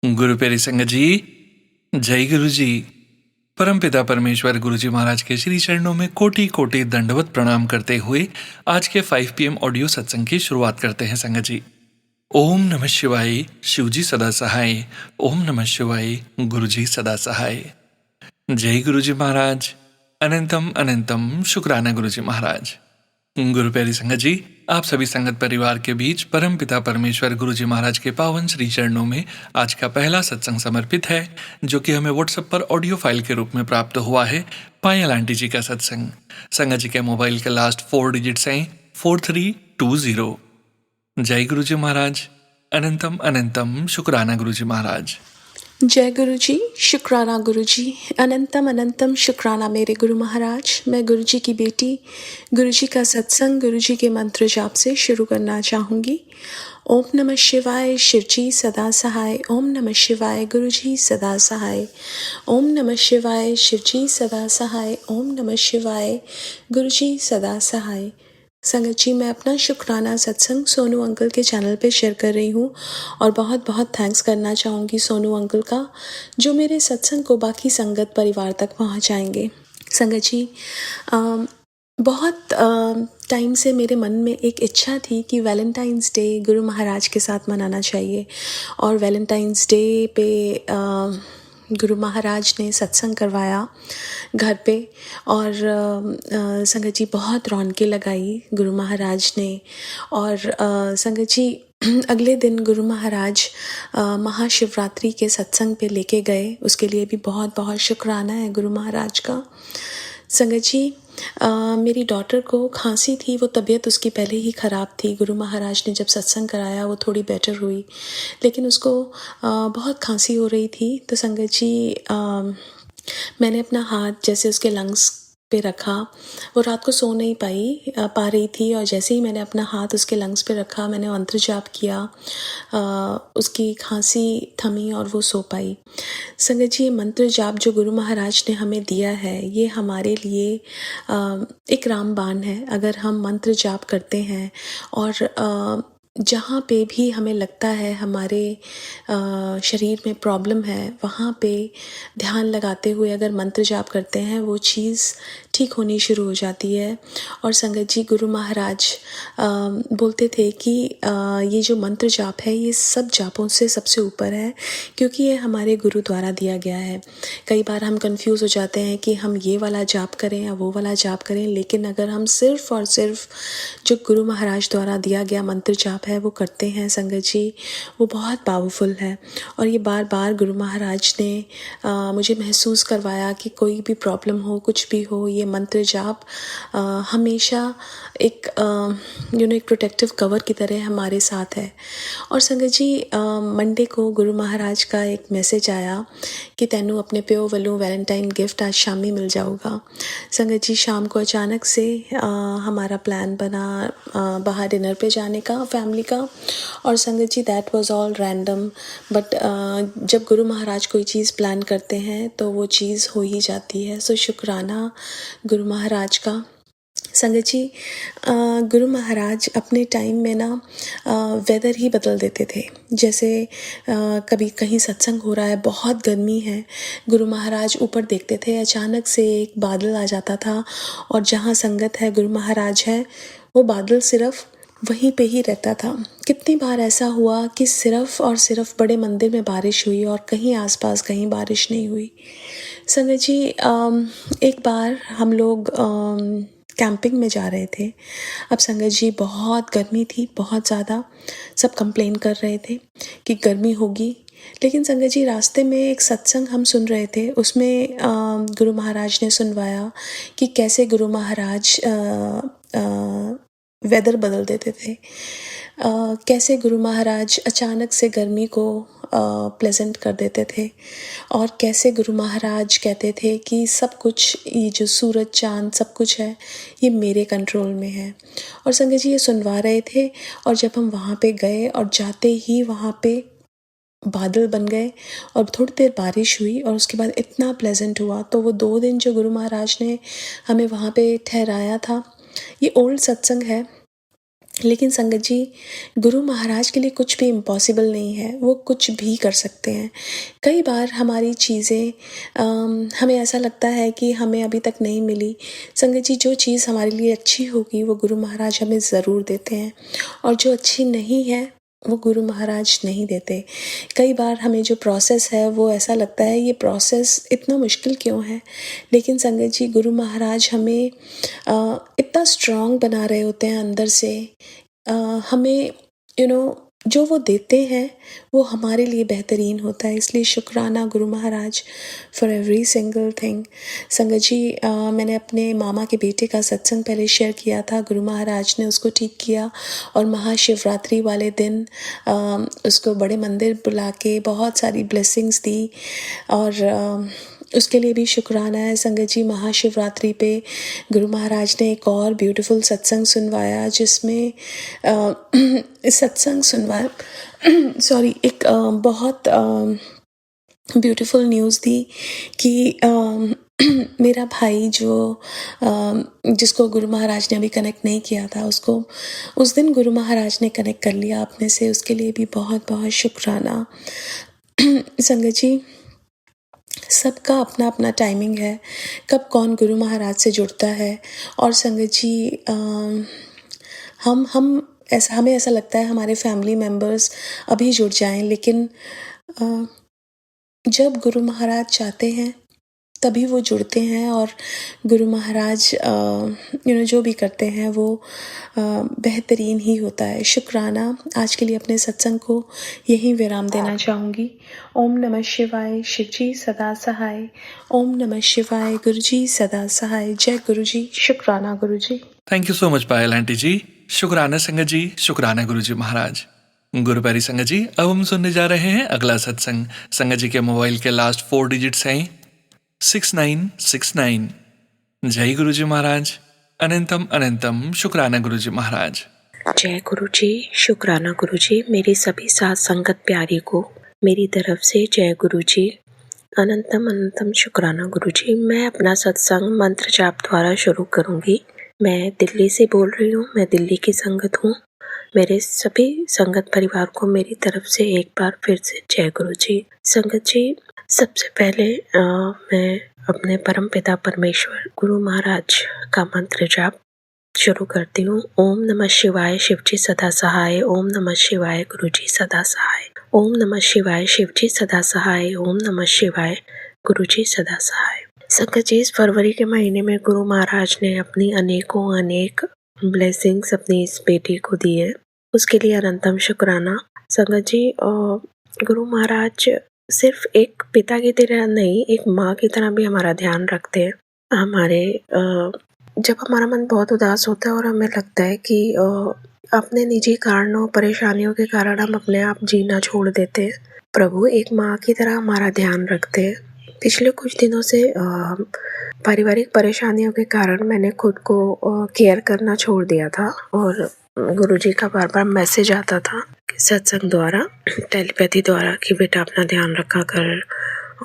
गुरु प्यारी संगत जी, जय गुरु जी। परमपिता परमेश्वर गुरु जी महाराज के श्री चरणों में कोटि कोटि दंडवत प्रणाम करते हुए आज के 5 PM ऑडियो सत्संग की शुरुआत करते हैं संगत जी। ओम नमः शिवाय, शिव जी सदा सहाय। ओम नमः शिवाय, गुरु जी सदा सहाय। जय गुरु जी महाराज। अनंतम अनंतम शुक्राना गुरु जी महाराज। गुरु प्यारी संगत जी, आप सभी संगत परिवार के बीच परम पिता परमेश्वर गुरु जी महाराज के पावन श्री चरणों में आज का पहला सत्संग समर्पित है, जो कि हमें व्हाट्सएप पर ऑडियो फाइल के रूप में प्राप्त हुआ है। पायल आंटी जी का सत्संग। संगत जी के मोबाइल के लास्ट 4 डिजिट्स हैं 4320। जय गुरु जी महाराज। अनंतम अनंतम शुक्राना गुरु जी महाराज। जय गुरु जी, शुक्राना गुरु जी, अनंतम अनंतम शुक्राना मेरे गुरु महाराज। मैं गुरु जी की बेटी गुरु जी का सत्संग गुरु जी के मंत्र जाप से शुरू करना चाहूँगी। ओम नमः शिवाय, शिव जी सदा सहाय। ओम नमः शिवाय, गुरु जी सदा सहाय। ओम नमः शिवाय, शिव जी सदा सहाय। ओम नमः शिवाय, गुरु जी सदा सहाय। संगत जी, मैं अपना शुक्राना सत्संग सोनू अंकल के चैनल पे शेयर कर रही हूँ और बहुत बहुत थैंक्स करना चाहूँगी सोनू अंकल का, जो मेरे सत्संग को बाकी संगत परिवार तक पहुँचाएंगे। संगत जी, बहुत टाइम से मेरे मन में एक इच्छा थी कि वैलेंटाइंस डे गुरु महाराज के साथ मनाना चाहिए, और वैलेंटाइंस डे पे गुरु महाराज ने सत्संग करवाया घर पे, और संगत जी बहुत रौनकें लगाई गुरु महाराज ने। और संगत जी, अगले दिन गुरु महाराज महाशिवरात्रि के सत्संग पे लेके गए, उसके लिए भी बहुत बहुत शुक्राना है गुरु महाराज का। संगत जी, मेरी डॉटर को खांसी थी, वो तबीयत उसकी पहले ही ख़राब थी। गुरु महाराज ने जब सत्संग कराया वो थोड़ी बेटर हुई, लेकिन उसको बहुत खांसी हो रही थी। तो संगत जी, मैंने अपना हाथ जैसे उसके लंग्स पे रखा, वो रात को सो नहीं पा रही थी, और जैसे ही मैंने अपना हाथ उसके लंग्स पे रखा, मैंने मंत्र जाप किया, उसकी खांसी थमी और वो सो पाई। संगत जी, ये मंत्र जाप जो गुरु महाराज ने हमें दिया है, ये हमारे लिए एक रामबाण है। अगर हम मंत्र जाप करते हैं और जहाँ पे भी हमें लगता है हमारे शरीर में प्रॉब्लम है, वहाँ पे ध्यान लगाते हुए अगर मंत्र जाप करते हैं, वो चीज़ ठीक होनी शुरू हो जाती है। और संगत जी, गुरु महाराज बोलते थे कि ये जो मंत्र जाप है, ये सब जापों से सबसे ऊपर है, क्योंकि ये हमारे गुरु द्वारा दिया गया है। कई बार हम कंफ्यूज हो जाते हैं कि हम ये वाला जाप करें या वो वाला जाप करें, लेकिन अगर हम सिर्फ और सिर्फ जो गुरु महाराज द्वारा दिया गया मंत्र जाप है वो करते हैं संगत जी, वो बहुत पावरफुल है। और ये बार बार गुरु महाराज ने मुझे महसूस करवाया कि कोई भी प्रॉब्लम हो, कुछ भी हो, ये मंत्र जाप हमेशा एक एक प्रोटेक्टिव कवर की तरह हमारे साथ है। और संगत जी, मंडे को गुरु महाराज का एक मैसेज आया कि तैनू अपने प्यो वालों वैलेंटाइन गिफ्ट आज शामी मिल जाऊगा। संगत जी, शाम को अचानक से हमारा प्लान बना बाहर डिनर पे जाने का, फैमिली का। और संगत जी, that was all random, but जब गुरु महाराज कोई चीज़ प्लान करते हैं तो वो चीज़ हो ही जाती है। सो शुक्राना गुरु महाराज का। संगत जी, गुरु महाराज अपने टाइम में ना वेदर ही बदल देते थे। जैसे कभी कहीं सत्संग हो रहा है, बहुत गर्मी है, गुरु महाराज ऊपर देखते थे, अचानक से एक बादल आ जाता था, और जहाँ संगत है, गुरु महाराज है, वो बादल सिर्फ वहीं पे ही रहता था। कितनी बार ऐसा हुआ कि सिर्फ और सिर्फ बड़े मंदिर में बारिश हुई और कहीं आसपास कहीं बारिश नहीं हुई। संगत जी, एक बार हम लोग कैंपिंग में जा रहे थे। अब संगत जी, बहुत गर्मी थी, बहुत ज़्यादा। सब कंप्लेन कर रहे थे कि गर्मी होगी, लेकिन संगत जी, रास्ते में एक सत्संग हम सुन रहे थे, उसमें गुरु महाराज ने सुनवाया कि कैसे गुरु महाराज वेदर बदल देते थे, कैसे गुरु महाराज अचानक से गर्मी को प्लेजेंट कर देते थे, और कैसे गुरु महाराज कहते थे कि सब कुछ, ये जो सूरज चांद सब कुछ है, ये मेरे कंट्रोल में है। और संगत जी, ये सुनवा रहे थे, और जब हम वहाँ पे गए और जाते ही वहाँ पे बादल बन गए और थोड़ी देर बारिश हुई, और उसके बाद इतना प्लेजेंट हुआ। तो वो 2 दिन जो गुरु महाराज ने हमें वहाँ पे ठहराया था, ये ओल्ड सत्संग है, लेकिन संगत जी, गुरु महाराज के लिए कुछ भी इम्पॉसिबल नहीं है, वो कुछ भी कर सकते हैं। कई बार हमारी चीज़ें हमें ऐसा लगता है कि हमें अभी तक नहीं मिली। संगत जी, जो चीज़ हमारे लिए अच्छी होगी वो गुरु महाराज हमें ज़रूर देते हैं, और जो अच्छी नहीं है वो गुरु महाराज नहीं देते। कई बार हमें जो प्रोसेस है वो ऐसा लगता है ये प्रोसेस इतना मुश्किल क्यों है, लेकिन संगत जी, गुरु महाराज हमें इतना स्ट्रॉन्ग बना रहे होते हैं अंदर से। हमें जो वो देते हैं वो हमारे लिए बेहतरीन होता है, इसलिए शुक्राना Guru Maharaj for every single thing. संगत जी, मैंने अपने मामा के बेटे का सत्संग पहले शेयर किया था। गुरु महाराज ने उसको ठीक किया और महाशिवरात्रि वाले दिन उसको बड़े मंदिर बुला के बहुत सारी ब्लेसिंग्स दी, और उसके लिए भी शुक्राना है। संगत जी, महाशिवरात्रि पे गुरु महाराज ने एक और ब्यूटीफुल सत्संग सुनवाया, जिसमें सत्संग सुनवाया सॉरी एक बहुत ब्यूटीफुल न्यूज़ दी कि मेरा भाई जिसको गुरु महाराज ने अभी कनेक्ट नहीं किया था, उसको उस दिन गुरु महाराज ने कनेक्ट कर लिया अपने से। उसके लिए भी बहुत बहुत शुक्राना। संगत जी, सबका अपना अपना टाइमिंग है, कब कौन गुरु महाराज से जुड़ता है। और संगत जी, हमें ऐसा लगता है हमारे फैमिली मेम्बर्स अभी जुड़ जाएं, लेकिन जब गुरु महाराज चाहते हैं तभी वो जुड़ते हैं, और गुरु महाराज जो भी करते हैं वो बेहतरीन ही होता है। शुक्राना। आज के लिए अपने सत्संग को यहीं विराम देना चाहूँगी। ओम नमः शिवाय। शिव जी सदा सहाय। ओम नमः शिवाय। गुरु जी सदा सहाय। जय गुरु जी। शुक्राना Guru ji. Thank you so much Payal aunty ji. शुक्राना संगत जी, शुक्राना गुरु जी महाराज। गुरु प्यारी संगत जी, अब हम सुनने जा रहे हैं अगला सत्संग। संगत जी के मोबाइल के लास्ट 4 डिजिट्स हैं 6969। जय गुरु जी महाराज। अनंतम अनंतम शुक्राना गुरु जी महाराज। जय गुरु जी। शुक्राना गुरु जी। मेरी सभी साथ संगत प्यारी को मेरी तरफ से जय गुरु जी। अनंतम अनंतम शुक्राना गुरु जी। मैं अपना सत्संग मंत्र जाप द्वारा शुरू करूंगी। मैं दिल्ली से बोल रही हूँ। मैं दिल्ली की संगत हूँ। मेरे सभी संगत परिवार को मेरी तरफ से एक बार फिर से जय गुरु जी। संगत जी, सबसे पहले मैं अपने परम पिता परमेश्वर गुरु महाराज का मंत्र जाप शुरू करती हूँ। ओम नमः शिवाय। शिव जी सदा सहाय। ओम नमः शिवाय। गुरु जी सदा सहाय। ओम नमः शिवाय। शिव जी सदा सहाय। ओम नमः शिवाय। गुरु जी सदा सहाय। संगत जी, इस फरवरी के महीने में गुरु महाराज ने अपनी अनेक ब्लेसिंग्स अपनी इस बेटी को दी है, उसके लिए अनंतम शुक्राना। संगत जी, गुरु महाराज सिर्फ एक पिता की तरह नहीं, एक माँ की तरह भी हमारा ध्यान रखते हैं। हमारे जब हमारा मन बहुत उदास होता है और हमें लगता है कि अपने निजी कारणों परेशानियों के कारण हम अपने आप जीना छोड़ देते हैं, प्रभु एक माँ की तरह हमारा ध्यान रखते हैं। पिछले कुछ दिनों से पारिवारिक परेशानियों के कारण मैंने खुद को केयर करना छोड़ दिया था, और गुरुजी का बार बार मैसेज आता था सत्संग द्वारा, टेलीपैथी द्वारा, कि बेटा अपना ध्यान रखा कर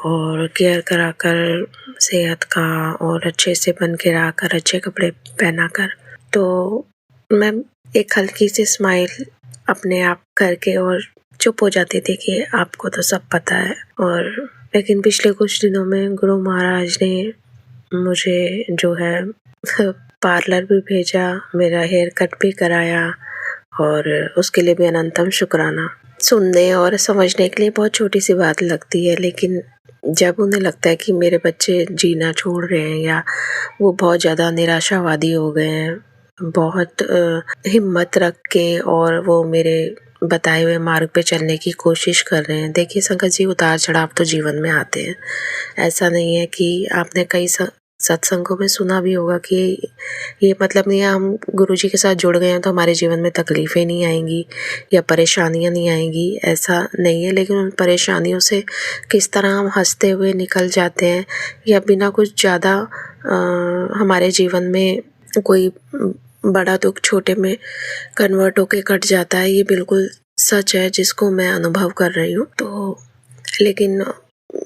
और केयर करा कर सेहत का, और अच्छे से बन के रहा कर, अच्छे कपड़े पहना कर। तो मैं एक हल्की सी स्माइल अपने आप करके और चुप हो जाती थी कि आपको तो सब पता है। और लेकिन पिछले कुछ दिनों में गुरु महाराज ने मुझे जो है पार्लर भी भेजा, मेरा हेयर कट भी कराया, और उसके लिए भी अनंतम शुक्राना। सुनने और समझने के लिए बहुत छोटी सी बात लगती है, लेकिन जब उन्हें लगता है कि मेरे बच्चे जीना छोड़ रहे हैं या वो बहुत ज़्यादा निराशावादी हो गए हैं, बहुत हिम्मत रख के और वो मेरे बताए हुए मार्ग पे चलने की कोशिश कर रहे हैं। देखिए संगत जी, उतार चढ़ाव तो जीवन में आते हैं। ऐसा नहीं है कि आपने कई सत्संगों में सुना भी होगा कि ये मतलब नहीं है हम गुरुजी के साथ जुड़ गए हैं तो हमारे जीवन में तकलीफ़ें नहीं आएंगी या परेशानियां नहीं आएंगी, ऐसा नहीं है। लेकिन उन परेशानियों से किस तरह हम हंसते हुए निकल जाते हैं, या बिना कुछ ज़्यादा हमारे जीवन में कोई बड़ा दुख छोटे में कन्वर्ट होके कट जाता है, ये बिल्कुल सच है जिसको मैं अनुभव कर रही हूँ। तो लेकिन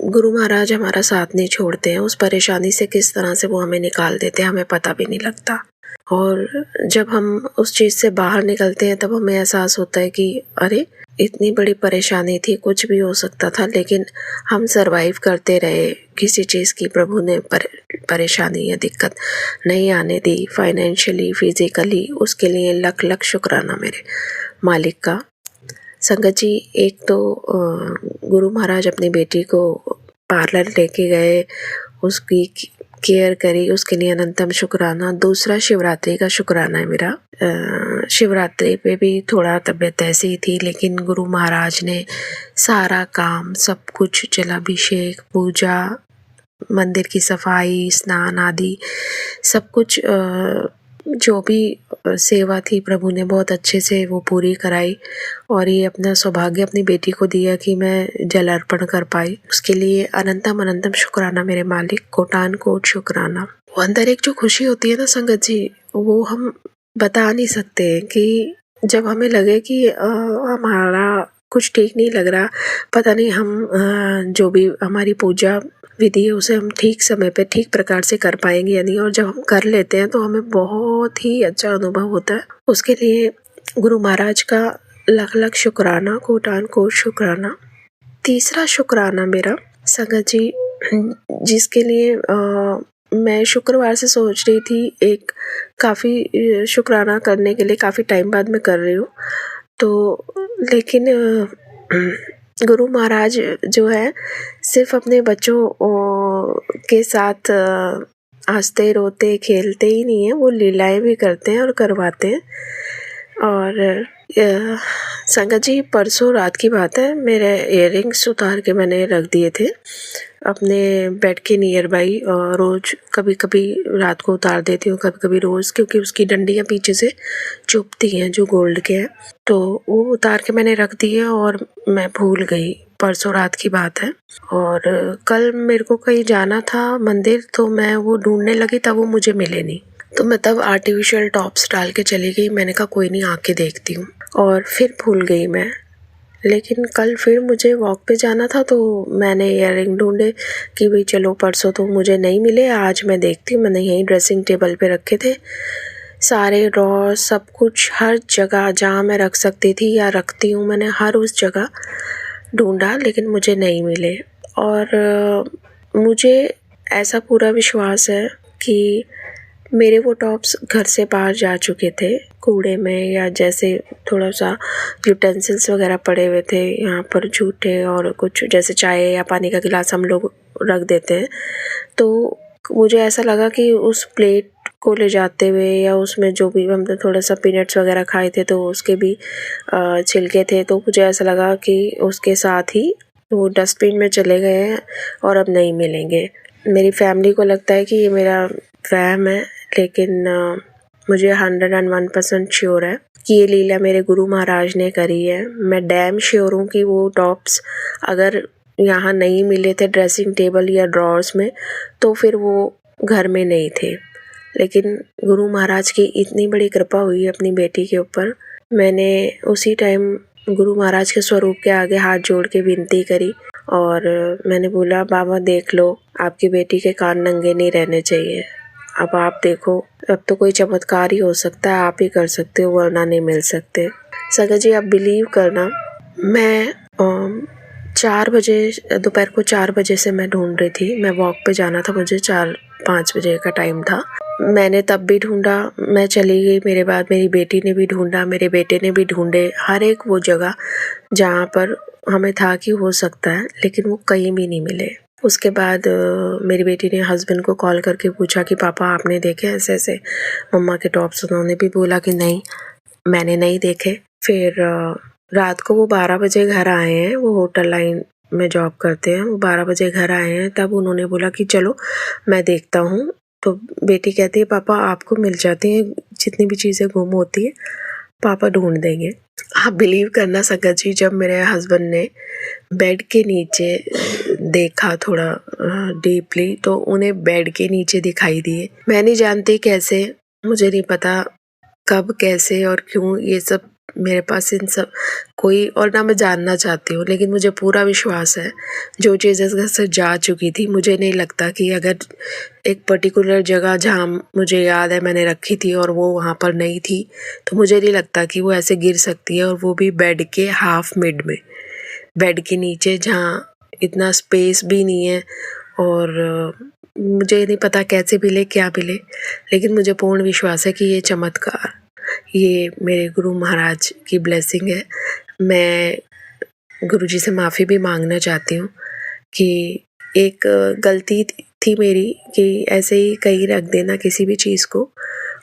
गुरु महाराज हमारा साथ नहीं छोड़ते हैं। उस परेशानी से किस तरह से वो हमें निकाल देते हैं हमें पता भी नहीं लगता। और जब हम उस चीज़ से बाहर निकलते हैं तब हमें एहसास होता है कि अरे इतनी बड़ी परेशानी थी, कुछ भी हो सकता था, लेकिन हम सरवाइव करते रहे। किसी चीज़ की प्रभु ने परेशानी या दिक्कत नहीं आने दी, फाइनेंशियली, फिजिकली। उसके लिए लख लख शुक्राना मेरे मालिक का। संगत जी, एक तो गुरु महाराज अपनी बेटी को पार्लर लेके गए, उसकी केयर करी, उसके लिए अनंतम शुक्राना। दूसरा शिवरात्रि का शुक्राना है मेरा। शिवरात्रि पे भी थोड़ा तबीयत ऐसी ही थी, लेकिन गुरु महाराज ने सारा काम, सब कुछ, जलाभिषेक, पूजा, मंदिर की सफाई, स्नान आदि सब कुछ, जो भी सेवा थी प्रभु ने बहुत अच्छे से वो पूरी कराई। और ये अपना सौभाग्य अपनी बेटी को दिया कि मैं जल अर्पण कर पाई। उसके लिए अनंतम अनंतम शुक्राना मेरे मालिक, कोटान कोट शुक्राना। वो अंदर एक जो खुशी होती है ना संगत जी, वो हम बता नहीं सकते कि जब हमें लगे कि हमारा कुछ ठीक नहीं लग रहा, पता नहीं हम जो भी हमारी पूजा विधि है उसे हम ठीक समय पे ठीक प्रकार से कर पाएंगे या नहीं, और जब हम कर लेते हैं तो हमें बहुत ही अच्छा अनुभव होता है। उसके लिए गुरु महाराज का लख लख शुक्राना, कोटान कोट शुक्राना। तीसरा शुक्राना मेरा संगत जी, जिसके लिए मैं शुक्रवार से सोच रही थी, एक काफ़ी शुक्राना करने के लिए काफ़ी टाइम बाद मैं कर रही हूँ। तो लेकिन गुरु महाराज जो है सिर्फ अपने बच्चों के साथ हंसते रोते खेलते ही नहीं है, वो लीलाएं भी करते हैं और करवाते हैं। और संगत जी, परसों रात की बात है, मेरे इयररिंग्स उतार के मैंने रख दिए थे अपने बेड के नियर बाई। रोज़ कभी कभी रात को उतार देती हूँ, कभी कभी रोज़, क्योंकि उसकी डंडियाँ पीछे से चुभती हैं जो गोल्ड के हैं। तो वो उतार के मैंने रख दिए और मैं भूल गई। परसों रात की बात है। और कल मेरे को कहीं जाना था मंदिर, तो मैं वो ढूंढने लगी, तब वो मुझे मिले नहीं। तो मैं तब आर्टिफिशियल टॉप्स डाल के चली गई। मैंने कहा कोई नहीं, आके देखती हूँ, और फिर भूल गई मैं। लेकिन कल फिर मुझे वॉक पे जाना था, तो मैंने इयररिंग ढूंढे कि भाई चलो, परसों तो मुझे नहीं मिले, आज मैं देखती हूँ। मैंने यहीं ड्रेसिंग टेबल पे रखे थे, सारे ड्रॉर, सब कुछ, हर जगह जहाँ मैं रख सकती थी या रखती हूँ, मैंने हर उस जगह ढूंढा, लेकिन मुझे नहीं मिले। और मुझे ऐसा पूरा विश्वास है कि मेरे वो टॉप्स घर से बाहर जा चुके थे कूड़े में, या जैसे थोड़ा सा यूटेंसिल्स वगैरह पड़े हुए थे यहाँ पर झूठे, और कुछ जैसे चाय या पानी का गिलास हम लोग रख देते हैं। तो मुझे ऐसा लगा कि उस प्लेट को ले जाते हुए, या उसमें जो भी हमने थोड़ा सा पीनट्स वगैरह खाए थे तो उसके भी छिलके थे, तो मुझे ऐसा लगा कि उसके साथ ही वो डस्टबिन में चले गए हैं और अब नहीं मिलेंगे। मेरी फैमिली को लगता है कि ये मेरा वहम है, लेकिन मुझे 101% श्योर है कि ये लीला मेरे गुरु महाराज ने करी है। मैं डैम श्योर हूँ कि वो टॉप्स अगर यहाँ नहीं मिले थे ड्रेसिंग टेबल या ड्रॉर्स में, तो फिर वो घर में नहीं थे। लेकिन गुरु महाराज की इतनी बड़ी कृपा हुई अपनी बेटी के ऊपर। मैंने उसी टाइम गुरु महाराज के स्वरूप के आगे हाथ जोड़ के विनती करी, और मैंने बोला, बाबा देख लो, आपकी बेटी के कान नंगे नहीं रहने चाहिए। अब आप देखो, अब तो कोई चमत्कार ही हो सकता है, आप ही कर सकते हो, वरना नहीं मिल सकते। सगा जी, आप बिलीव करना, मैं 4 बजे, दोपहर को 4 बजे से मैं ढूंढ रही थी। मैं वॉक पे जाना था, मुझे 4-5 बजे का टाइम था। मैंने तब भी ढूंढा, मैं चली गई, मेरे बाद मेरी बेटी ने भी ढूंढा, मेरे बेटे ने भी ढूंढे, हर एक वो जगह जहाँ पर हमें था कि हो सकता है, लेकिन वो कहीं भी नहीं मिले। उसके बाद मेरी बेटी ने हस्बैंड को कॉल करके पूछा कि पापा आपने देखे ऐसे ऐसे मम्मा के टॉप्स? उन्होंने भी बोला कि नहीं, मैंने नहीं देखे। फिर रात को वो 12 बजे घर आए हैं, वो होटल लाइन में जॉब करते हैं, वो 12 बजे घर आए हैं। तब उन्होंने बोला कि चलो मैं देखता हूँ। तो बेटी कहती है, पापा आपको मिल जाती हैं, जितनी भी चीज़ें गुम होती है पापा ढूंढ देंगे। आप बिलीव करना संगत जी, जब मेरे हस्बैंड ने बेड के नीचे देखा थोड़ा डीपली, तो उन्हें बेड के नीचे दिखाई दिए। मैं नहीं जानती कैसे, मुझे नहीं पता कब, कैसे और क्यों ये सब मेरे पास इन सब कोई और ना मैं जानना चाहती हूँ, लेकिन मुझे पूरा विश्वास है जो चीज़ इस घर से जा चुकी थी, मुझे नहीं लगता कि अगर एक पर्टिकुलर जगह जहाँ मुझे याद है मैंने रखी थी और वो वहाँ पर नहीं थी, तो मुझे नहीं लगता कि वो ऐसे गिर सकती है, और वो भी बेड के हाफ मिड में, बेड के नीचे जहाँ इतना स्पेस भी नहीं है। और मुझे नहीं पता कैसे मिले क्या मिले, लेकिन मुझे पूर्ण विश्वास है कि ये चमत्कार, ये मेरे गुरु महाराज की ब्लेसिंग है। मैं गुरुजी से माफ़ी भी मांगना चाहती हूँ कि एक गलती थी मेरी कि ऐसे ही कहीं रख देना किसी भी चीज़ को,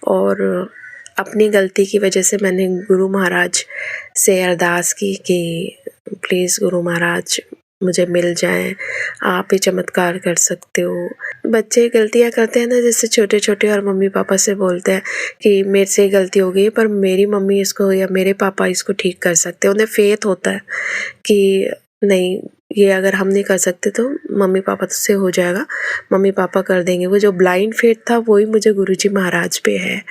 और अपनी गलती की वजह से मैंने गुरु महाराज से अरदास की कि प्लीज़ गुरु महाराज मुझे मिल जाएं, आप ही चमत्कार कर सकते हो। बच्चे गलतियाँ करते हैं ना, जैसे छोटे छोटे, और मम्मी पापा से बोलते हैं कि मेरे से गलती हो गई है पर मेरी मम्मी इसको या मेरे पापा इसको ठीक कर सकते हैं। उन्हें फेथ होता है कि नहीं, ये अगर हम नहीं कर सकते तो मम्मी पापा से हो जाएगा, मम्मी पापा कर देंगे। वो जो ब्लाइंड फेथ था वही मुझे गुरुजी महाराज पे है,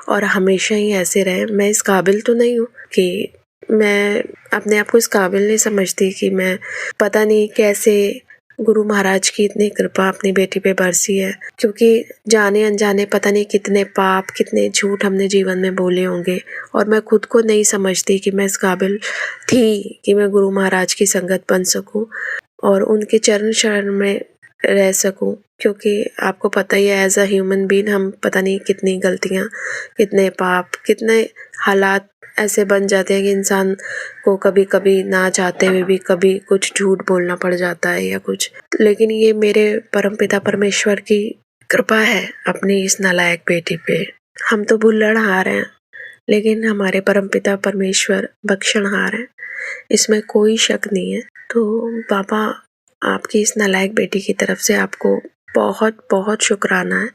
और हमेशा ही ऐसे रहे। मैं इस काबिल तो नहीं हूँ कि मैं अपने आप को इस काबिल नहीं समझती कि मैं पता नहीं कैसे गुरु महाराज की इतनी कृपा अपनी बेटी पे बरसी है, क्योंकि जाने अनजाने पता नहीं कितने पाप, कितने झूठ हमने जीवन में बोले होंगे, और मैं खुद को नहीं समझती कि मैं इस काबिल थी कि मैं गुरु महाराज की संगत बन सकूं और उनके चरण शरण में रह सकूं। क्योंकि आपको पता ही है, एज अ ह्यूमन बीइंग हम पता नहीं कितनी गलतियां, कितने पाप, कितने हालात ऐसे बन जाते हैं कि इंसान को कभी कभी ना चाहते हुए भी कभी कुछ झूठ बोलना पड़ जाता है या कुछ। लेकिन ये मेरे परमपिता परमेश्वर की कृपा है अपनी इस नालायक बेटी पे। हम तो भुल्लड़हार हैं, लेकिन हमारे परमपिता परमेश्वर बख्शणहार हैं, इसमें कोई शक नहीं है। तो बाबा, आपकी इस नालायक बेटी की तरफ से आपको बहुत बहुत शुक्राना है,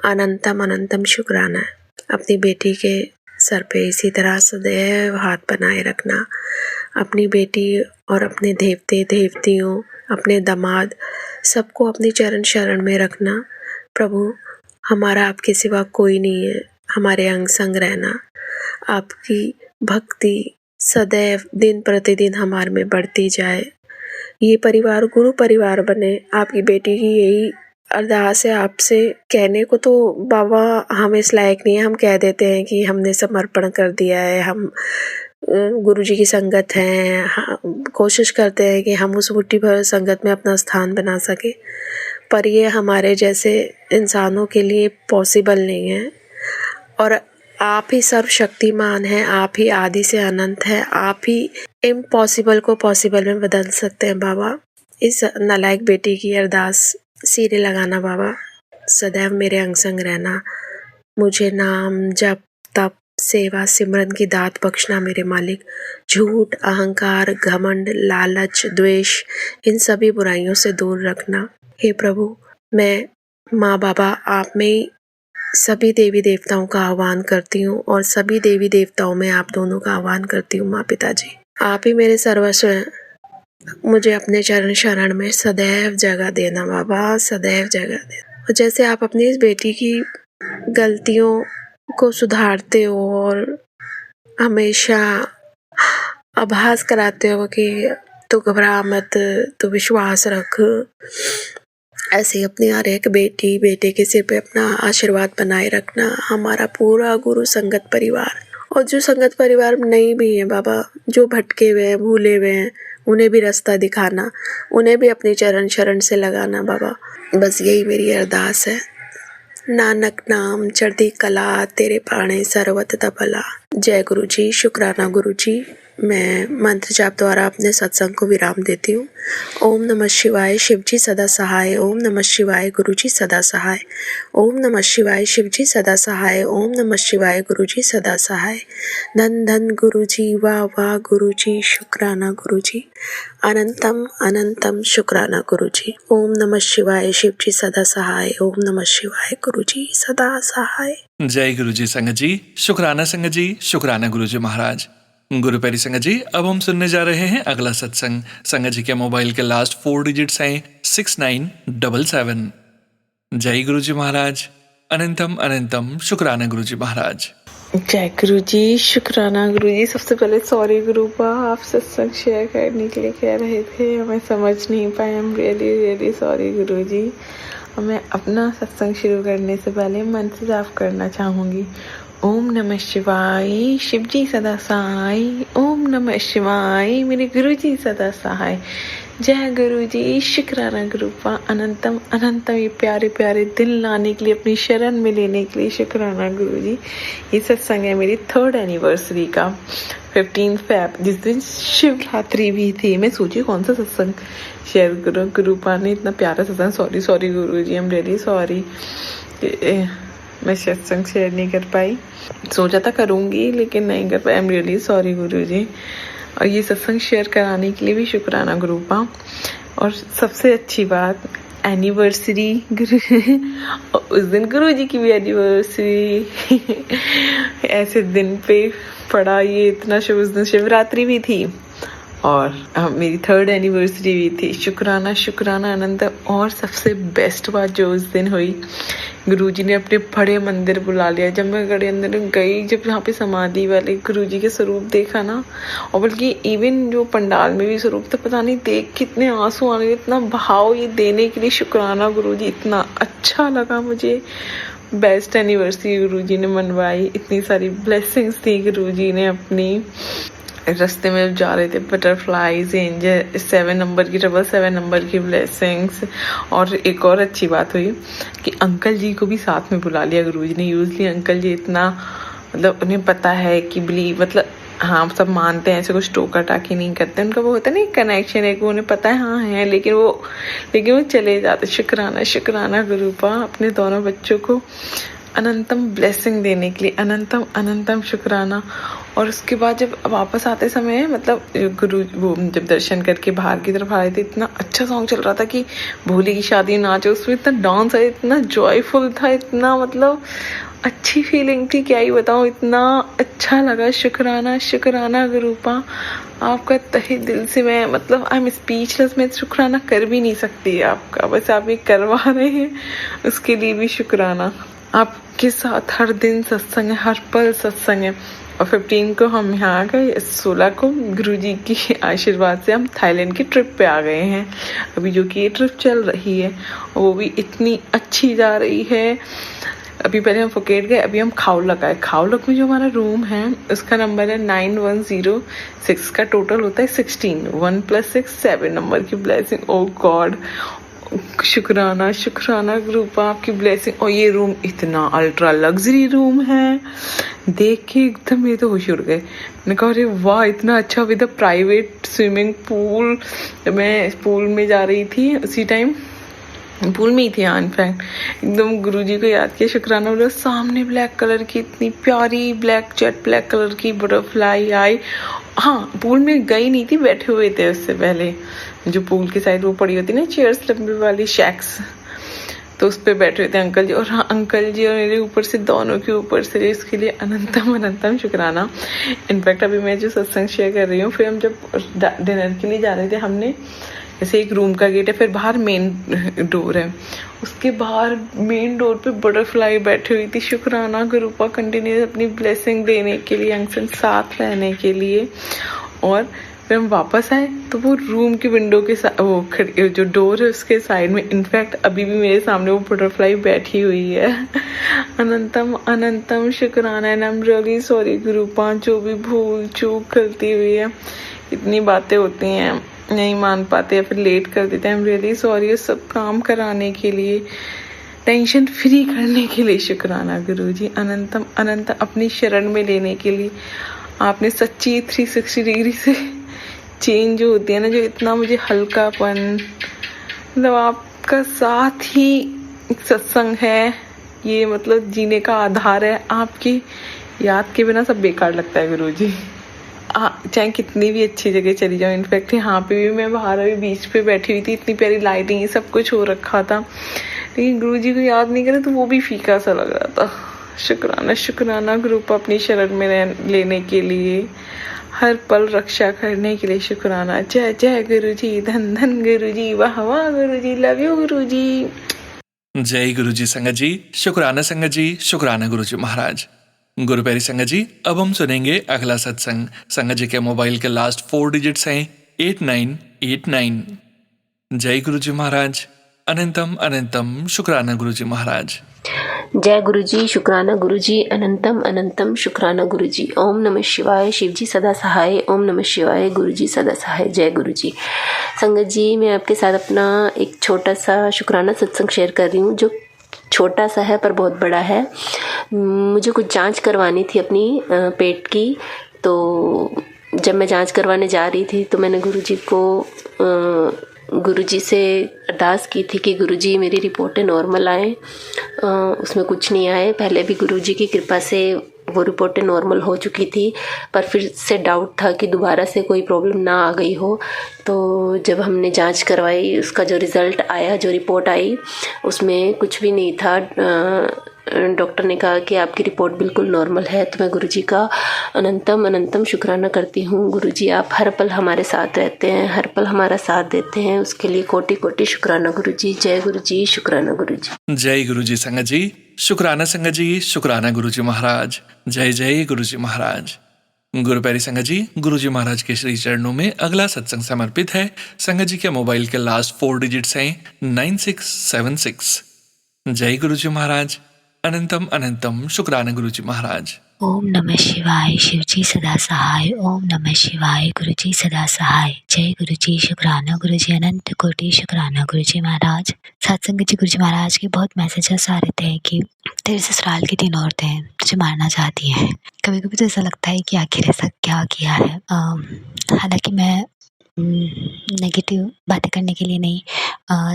अनंतम अनंतम शुक्राना है। अपनी बेटी के सर पे इसी तरह सदैव हाथ बनाए रखना, अपनी बेटी और अपने देवते देवतियों, अपने दामाद, सबको अपनी चरण शरण में रखना। प्रभु, हमारा आपके सिवा कोई नहीं है, हमारे अंग संग रहना। आपकी भक्ति सदैव दिन प्रतिदिन हमारे में बढ़ती जाए, ये परिवार गुरु परिवार बने। आपकी बेटी की यही अरदास है आपसे। कहने को तो बाबा हम इस लायक नहीं है, हम कह देते हैं कि हमने समर्पण कर दिया है, हम गुरुजी की संगत हैं, कोशिश करते हैं कि हम उस मुट्ठी भर संगत में अपना स्थान बना सके, पर ये हमारे जैसे इंसानों के लिए पॉसिबल नहीं है। और आप ही सर्वशक्तिमान हैं, आप ही आदि से अनंत है, आप ही इम्पॉसिबल को पॉसिबल में बदल सकते हैं। बाबा, इस नालायक बेटी की अरदास सिरे लगाना बाबा, सदैव मेरे अंग संग रहना, मुझे नाम जप तप सेवा सिमरन की दात बख्शना मेरे मालिक। झूठ, अहंकार, घमंड, लालच, द्वेष, इन सभी बुराइयों से दूर रखना। हे प्रभु, मैं माँ बाबा आप में ही सभी देवी देवताओं का आह्वान करती हूँ, और सभी देवी देवताओं में आप दोनों का आह्वान करती हूँ। माँ पिताजी, आप ही मेरे सर्वस्व हैं, मुझे अपने चरण शरण में सदैव जगह देना बाबा, सदैव जगह देना। और जैसे आप अपनी इस बेटी की गलतियों को सुधारते हो और हमेशा आभास कराते हो कि तू घबरा मत, तू विश्वास रख, ऐसे ही अपनी हर एक बेटी बेटे के सिर पे अपना आशीर्वाद बनाए रखना। हमारा पूरा गुरु संगत परिवार, और जो संगत परिवार नहीं भी है बाबा, जो भटके हुए हैं, भूले हुए हैं, उन्हें भी रास्ता दिखाना, उन्हें भी अपनी चरण शरण से लगाना बाबा। बस यही मेरी अरदास है। नानक नाम चढ़ती कला, तेरे पाणे सर्वत तपला। जय गुरु जी। शुक्राना गुरु जी। मैं मंत्र जाप द्वारा अपने सत्संग को विराम देती हूँ। ओम नमः शिवाय, शिव जी सदा सहाय। ओम नमः शिवाय, गुरु जी सदा सहाय। ओम नमः शिवाय, शिव जी सदा सहाय। ओम नमः शिवाय, गुरु जी सदा सहाय। धन धन गुरु जी, वाह वाह गुरु जी, शुक्राना गुरु जी, अनंतम अनंतम शुक्राना गुरु जी। ओम नमः शिवाय, शिव जी सदा सहाय। ओम नमः शिवाय, गुरु जी सदा सहाय। जय गुरु जी संगत जी, शुक्राना संगत जी, शुक्राना गुरु जी महाराज। गुरु प्यारी संगत जी, अब हम सुनने जा रहे हैं अगला सत्संग। संगत जी के मोबाइल के लास्ट 4 डिजिट्स हैं 6977। जय गुरु जी महाराज, अनंतम अनंतम शुक्राना गुरु जी महाराज। जय गुरु जी, शुक्राना गुरु जी। सबसे पहले सॉरी गुरुपा, आप सत्संग शेयर करने के लिए कह रहे थे, मैं समझ नहीं पाई। I am really really sorry Guru ji. और मैं अपना सत्संग शुरू करने से पहले मंत्र जाप करना चाहूँगी। ओम नमः शिवाय, शिव जी सदा सहाय। ओम नमः शिवाय, मेरे गुरु जी सदा सहाय। जय गुरु जी, शुक्राना गुरुपा। अनंतम अनंतम, ये प्यारे प्यारे दिन लाने के लिए, अपनी शरण में लेने के लिए शुक्राना गुरु जी। ये सत्संग है मेरी 3rd एनिवर्सरी का, 15 फेब, जिस दिन शिवरात्रि भी थी। मैं सोची कौन सा सत्संग शेयर करूँ, गुरुपा ने इतना प्यारा सत्संग। Sorry Guru ji, I am really sorry. मैं सत्संग शेयर नहीं कर पाई, सोचा था करूँगी लेकिन नहीं कर पाई। I am really sorry Guru ji. और ये सत्संग शेयर कराने के लिए भी शुक्राना गुरुपा। और सबसे अच्छी बात, एनिवर्सरी गुरु उस दिन गुरु जी की भी एनिवर्सरी ऐसे दिन पे पड़ा ये इतना शुभ। उस दिन शिवरात्रि भी थी और मेरी 3rd एनिवर्सरी भी थी। शुक्राना अनंत। और सबसे बेस्ट बात जो उस दिन हुई, गुरुजी ने अपने बड़े मंदिर बुला लिया। जब मैं बड़े अंदर गई, जब यहाँ पे समाधि वाले गुरुजी के स्वरूप देखा ना, और बल्कि इवन जो पंडाल में भी स्वरूप था, पता नहीं देख कितने आंसू आने लगे, इतना भाव ये देने के लिए शुक्राना गुरुजी। इतना अच्छा लगा मुझे। बेस्ट एनिवर्सरी गुरुजी ने मनवाई, इतनी सारी ब्लेसिंग्स दी गुरुजी ने अपनी। रास्ते में जा रहे थे, बटरफ्लाईज, एंजल, 7 नंबर की, 777 नंबर की ब्लेसिंग्स। और एक और अच्छी बात हुई कि अंकल जी को भी साथ में बुला लिया गुरुजी ने। यूजली अंकल जी इतना, मतलब उन्हें पता है कि मतलब हाँ सब मानते हैं, ऐसे कुछ टोका टाकी नहीं करते। उनका वो होता है ना कनेक्शन है, उन्हें पता है हाँ है, लेकिन वो चले जाते। शुक्राना गुरुपा, अपने दोनों बच्चों को अनंतम ब्लेसिंग देने के लिए। अनंतम शुक्राना। और उसके बाद जब वापस आते समय, मतलब गुरु वो जब दर्शन करके बाहर की तरफ आ रहे थे, इतना अच्छा सॉन्ग चल रहा था कि भोले की शादी नाच, उसमें इतना डांस है, इतना जॉयफुल था, इतना मतलब अच्छी फीलिंग थी, क्या ही बताऊँ, इतना अच्छा लगा। शुक्राना गुरुपा, आपका तहे दिल से मैं, मतलब आई एम स्पीचलेस। मैं शुक्राना कर भी नहीं सकती आपका, बस आप ये करवा रहे हैं, उसके लिए भी शुक्राना। आपके साथ हर दिन सत्संग है, हर पल सत्संग है। और 15 को हम यहाँ आ गए, 16 को गुरुजी की आशीर्वाद से हम थाईलैंड की ट्रिप पे आ गए हैं अभी, जो कि ये ट्रिप चल रही है और वो भी इतनी अच्छी जा रही है। अभी पहले हम फुकेट गए, अभी हम खाउलक आए। खाउलक में जो हमारा रूम है उसका नंबर है 9106, का टोटल होता है 16, 1 + 6 7 नंबर की ब्लेसिंग। ओ गॉड, शुक्राना गुरुपा, आपकी ब्लेसिंग। और ये रूम इतना अल्ट्रा लग्जरी रूम है, देख के एकदम मेरे तो होश उड़ गए। मैंने कहा अरे वाह, इतना अच्छा, विद प्राइवेट स्विमिंग पूल। मैं पूल में जा रही थी उसी टाइम, पूल में ही थी हाँ, इनफैक्ट एकदम गुरुजी को याद किया। शुक्राना बोला। सामने ब्लैक कलर की इतनी प्यारी जेट ब्लैक कलर की बटरफ्लाई आई। हाँ, पूल में गई नहीं थी, बैठे हुए थे उससे पहले, जो पूल की साइड वो पड़ी होती ना चेयर्स लंबी वाली, शैक्स, तो उस पर बैठे हुए थे अंकल जी। और हाँ, अंकल जी और मेरे ऊपर से, दोनों के ऊपर से, इसके लिए अनंतम शुक्राना। इनफैक्ट अभी मैं जो सत्संग शेयर कर रही हूँ, फिर हम जब डिनर के लिए जा रहे थे, हमने जैसे एक रूम का गेट है, फिर बाहर मेन डोर है, उसके बाहर मेन डोर पे बटरफ्लाई बैठी हुई थी। शुक्राना गुरुपा, कंटिन्यूस अपनी ब्लेसिंग देने के लिए, अंग साथ रहने के लिए। और फिर हम वापस आए तो वो रूम की विंडो के वो जो डोर है उसके साइड में, इनफैक्ट अभी भी मेरे सामने वो बटरफ्लाई बैठी हुई है। अनंतम शुक्राना। And I am really sorry गुरुपा, जो भी भूल चूक गलती हुई है, इतनी बातें होती हैं, नहीं मान पाते या फिर लेट कर देते हैं। आई एम रियली सॉरी। सब काम कराने के लिए, टेंशन फ्री करने के लिए शुक्राना गुरुजी। अनंत अपनी शरण में लेने के लिए आपने सच्ची 360 डिग्री से चेंज जो होती है ना, जो इतना मुझे हल्कापन, मतलब आपका साथ ही एक सत्संग है, ये मतलब जीने का आधार है। आपकी याद के बिना सब बेकार लगता है गुरुजी, चाहे कितनी भी अच्छी जगह चली जाओ। इनफैक्ट यहाँ पे भी मैं बाहर अभी बीच पे बैठी हुई थी, इतनी प्यारी लाइटिंग, ये सब कुछ हो रखा था, लेकिन गुरुजी को याद नहीं करे तो वो भी फीका सा लग रहा था। शुक्राना गुरुपा, अपनी शरण में लेने के लिए, हर पल रक्षा करने के लिए शुक्राना। जय जय गुरुजी, धन धन गुरुजी, वाह वाह गुरुजी, लव यू गुरुजी। जय गुरुजी संगत जी, शुक्राना संगत जी, शुक्राना गुरुजी महाराज। गुरु प्यारी संगत जी, अब हम सुनेंगे अगला सत्संग। संगत जी के मोबाइल के लास्ट 4 डिजिट्स हैं 8989। जय गुरु जी महाराज। अनंतम अनंतम शुक्राना गुरु जी महाराज। जय गुरु जी, शुक्राना गुरु जी, अनंतम अनंतम शुक्राना गुरु जी। ओम नमः शिवाय, शिव जी सदा सहाय। ओम नमः शिवाय, गुरु जी सदा सहाय। जय गुरु जी। संगत जी, मैं आपके साथ अपना एक छोटा सा शुक्राना सत्संग शेयर कर रही हूँ, जो छोटा सा है पर बहुत बड़ा है। मुझे कुछ जांच करवानी थी अपनी पेट की, तो जब मैं जांच करवाने जा रही थी तो मैंने गुरुजी से अरदास की थी कि गुरुजी मेरी रिपोर्टें नॉर्मल आए। उसमें कुछ नहीं आए। पहले भी गुरुजी की कृपा से वो रिपोर्टें नॉर्मल हो चुकी थी, पर फिर से डाउट था कि दोबारा से कोई प्रॉब्लम ना आ गई हो। तो जब हमने जांच करवाई, उसका जो रिज़ल्ट आया, जो रिपोर्ट आई, उसमें कुछ भी नहीं था। डॉक्टर ने कहा कि आपकी रिपोर्ट बिल्कुल नॉर्मल है। तो मैं गुरुजी का अनंतम अनंतम शुक्राना करती हूँ। गुरुजी, आप हर पल हमारे साथ रहते हैं, हर पल हमारा साथ देते हैं, उसके लिए कोटि कोटि शुक्राना गुरुजी। जय गुरुजी, शुक्राना गुरुजी। जय गुरु जी संगत जी। शुक्राना संगत जी, शुक्राना गुरु जी महाराज। जय जय गुरु जी महाराज। गुरु प्यारी संगत जी, गुरु जी महाराज के श्री चरणों में अगला सत्संग समर्पित है। संगत जी के मोबाइल के लास्ट 4 डिजिट्स हैं 9676। जय गुरु जी महाराज। अनंतम अनंतम शुक्राना गुरु जी महाराज। ओम नमः शिवाय, शिव जी सदा सहाय। ओम नमः शिवाय, गुरु जी सदा सहाय। जय गुरु जी, शुक्राना गुरु जी, अनंत कोटि शुक्राना गुरु जी महाराज। सत्संग जी, गुरु जी महाराज के बहुत मैसेजेस आ रहे थे कि तेरे ससुराल की 3 औरतें तुझे मारना चाहती हैं। कभी कभी तो ऐसा लगता है कि आखिर ऐसा क्या किया है। हालांकि मैं नेगेटिव बातें करने के लिए नहीं,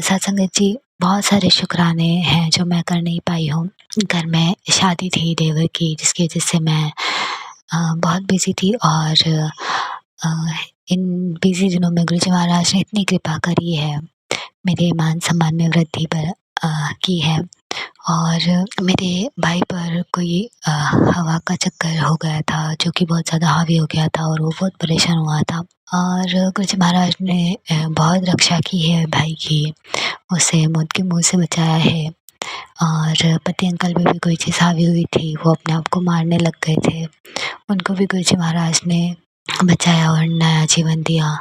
सत्संग जी, बहुत सारे शुक्राने हैं जो मैं कर नहीं पाई हूँ। घर में शादी थी देवर की, जिसकी वजह से मैं बहुत बिजी थी, और इन बिजी दिनों में गुरुजी महाराज ने इतनी कृपा करी है, मेरे मान सम्मान में वृद्धि की है। और मेरे भाई पर कोई हवा का चक्कर हो गया था, जो कि बहुत ज़्यादा हावी हो गया था, और वो बहुत परेशान हुआ था। और गुरुजी महाराज ने बहुत रक्षा की है भाई की, उसे मौत के मुंह से बचाया है। और पति अंकल पे भी कोई चीज़ हावी हुई थी, वो अपने आप को मारने लग गए थे, उनको भी गुरुजी महाराज ने बचाया और नया जीवन दिया।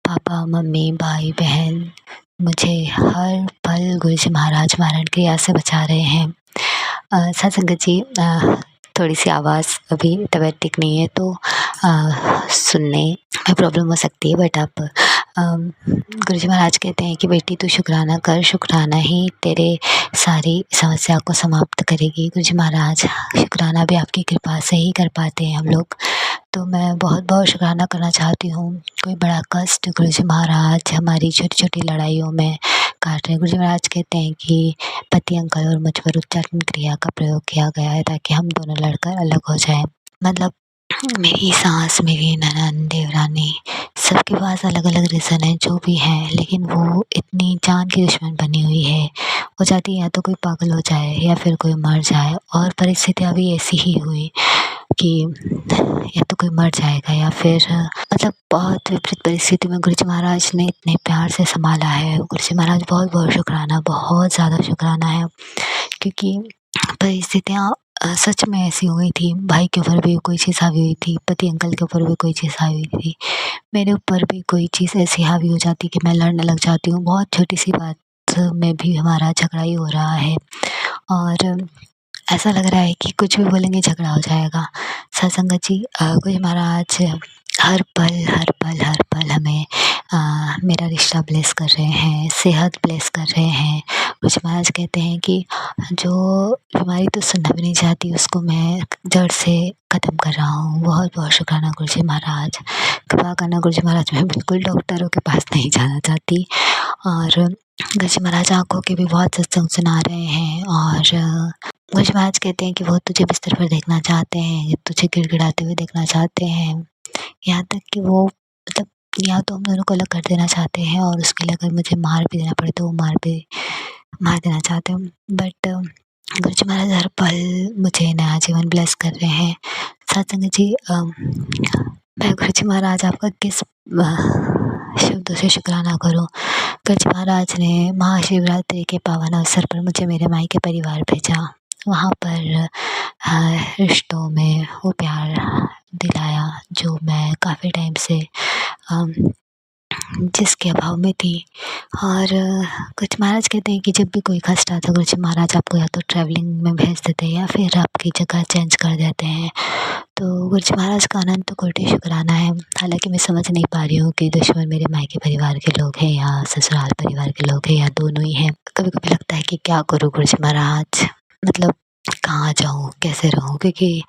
पापा, मम्मी, भाई, बहन, मुझे हर पल गुरुजी महाराज मारण क्रिया से बचा रहे हैं। सत्संगत जी, थोड़ी सी आवाज़ अभी तबीयत ठीक नहीं है, तो सुनने में प्रॉब्लम हो सकती है, बट आप गुरुजी महाराज कहते हैं कि बेटी तू शुक्राना कर, शुक्राना ही तेरे सारी समस्या को समाप्त करेगी। गुरुजी महाराज, शुक्राना भी आपकी कृपा से ही कर पाते हैं हम लोग। तो मैं बहुत बहुत शुक्राना करना चाहती हूँ। कोई बड़ा कष्ट गुरुजी महाराज हमारी छोटी छोटी लड़ाइयों में काट रहे हैं। गुरुजी महाराज कहते हैं कि पति अंकल और मुझ पर उच्चाटन क्रिया का प्रयोग किया गया है, ताकि हम दोनों लड़कर अलग हो जाएं। मतलब मेरी सास, मेरी ननद, देवरानी, सबके पास अलग अलग रीज़न है, जो भी है, लेकिन वो इतनी जान की दुश्मन बनी हुई है। वो चाहती है या तो कोई पागल हो जाए या फिर कोई मर जाए, और परिस्थितियाँ भी ऐसी ही हुई कि या तो कोई मर जाएगा या फिर मतलब बहुत विपरीत परिस्थिति में गुरुजी महाराज ने इतने प्यार से संभाला है। गुरुजी महाराज, बहुत बहुत शुक्राना, बहुत ज़्यादा शुक्राना है, क्योंकि परिस्थितियाँ सच में ऐसी हुई थी। भाई के ऊपर भी कोई चीज़ हावी हुई थी, पति अंकल के ऊपर भी कोई चीज़ हावी हुई थी, मेरे ऊपर भी कोई चीज़ ऐसी हावी हो जाती कि मैं लड़ने लग जाती हूँ। बहुत छोटी सी बात में भी हमारा झगड़ा ही हो रहा है, और ऐसा लग रहा है कि कुछ भी बोलेंगे झगड़ा हो जाएगा। सत्संगत जी, गुरुजी महाराज हर पल हमें मेरा रिश्ता ब्लेस कर रहे हैं, सेहत ब्लेस कर रहे हैं। गुरुजी महाराज कहते हैं कि जो बीमारी तो सुनना भी नहीं चाहती, उसको मैं जड़ से ख़त्म कर रहा हूँ। बहुत बहुत शुक्राना गुरुजी महाराज, कृपा करना गुरुजी महाराज। मैं बिल्कुल डॉक्टरों के पास नहीं जाना चाहती। और गुरुजी महाराज आँखों के भी बहुत सत्संग सुना रहे हैं, और गुरुजी महाराज कहते हैं कि वो तुझे बिस्तर पर देखना चाहते हैं, तुझे गिड़गिड़ाते हुए देखना चाहते हैं, यहाँ तक कि वो मतलब या तो हम दोनों को अलग कर देना चाहते हैं, और उसके लिए अगर मुझे मार भी देना पड़े तो वो मार देना चाहते हैं। बट गुरुजी महाराज हर पल मुझे नया जीवन ब्लेस कर रहे हैं। सत्संग जी, मैं गुरुजी महाराज आपका किस शब्दों से शुक्राना करूं। गुरुजी महाराज ने महाशिवरात्रि के पावन अवसर पर मुझे मेरे मायके परिवार भेजा, वहाँ पर रिश्तों में वो प्यार दिलाया जो मैं काफ़ी टाइम से अम, जिसके अभाव में थी। और गुरुजी महाराज कहते हैं कि जब भी कोई कष्ट आता है गुरुजी महाराज आपको या तो ट्रैवलिंग में भेज देते हैं या फिर आपकी जगह चेंज कर देते हैं। तो गुरुजी महाराज का अनंत कोटि शुक्राना है। हालाँकि मैं समझ नहीं पा रही हूँ कि दुश्मन मेरे मायके परिवार के लोग हैं या ससुराल परिवार के लोग हैं या दोनों ही हैं। कभी-कभी लगता है कि क्या करूँ गुरुजी महाराज? मतलब कहाँ जाऊँ, कैसे रहूँ? क्योंकि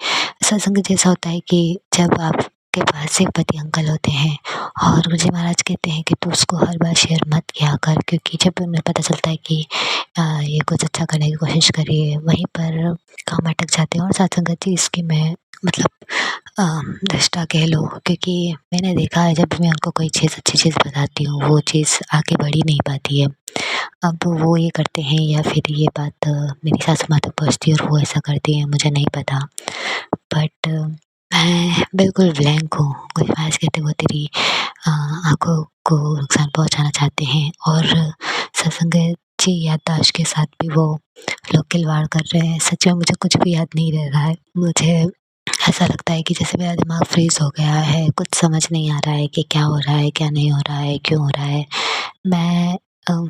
सत्संग जैसा होता है कि जब आपके पास सिर्फ पति अंकल होते हैं और गुरुजी महाराज कहते हैं कि तू उसको हर बार शेयर मत किया कर, क्योंकि जब भी उन्हें पता चलता है कि ये कुछ अच्छा करने की कोशिश कर रही है, वहीं पर काम अटक जाते हैं। और सत्संगत जी इसकी मैं मतलब दृष्टा कह लो, क्योंकि मैंने देखा है जब भी मैं उनको कोई चीज़ अच्छी चीज़ बताती हूँ, वो चीज़ आगे बढ़ ही नहीं पाती है। अब वो ये करते हैं या फिर ये बात मेरी सासू माँ तक पहुँचती है और वो ऐसा करती हैं, मुझे नहीं पता। बट मैं बिल्कुल ब्लैंक हूँ। कुछ महाराज कहते वो तेरी आँखों को नुकसान पहुँचाना चाहते हैं। और सत्संग जी याददाश्त के साथ भी वो लोग खिलवाड़ कर रहे हैं। सच में मुझे कुछ भी याद नहीं रह रहा है। मुझे ऐसा लगता है कि जैसे मेरा दिमाग फ्रीज़ हो गया है, कुछ समझ नहीं आ रहा है कि क्या हो रहा है, क्या नहीं हो रहा है, क्यों हो रहा है। मैं अम,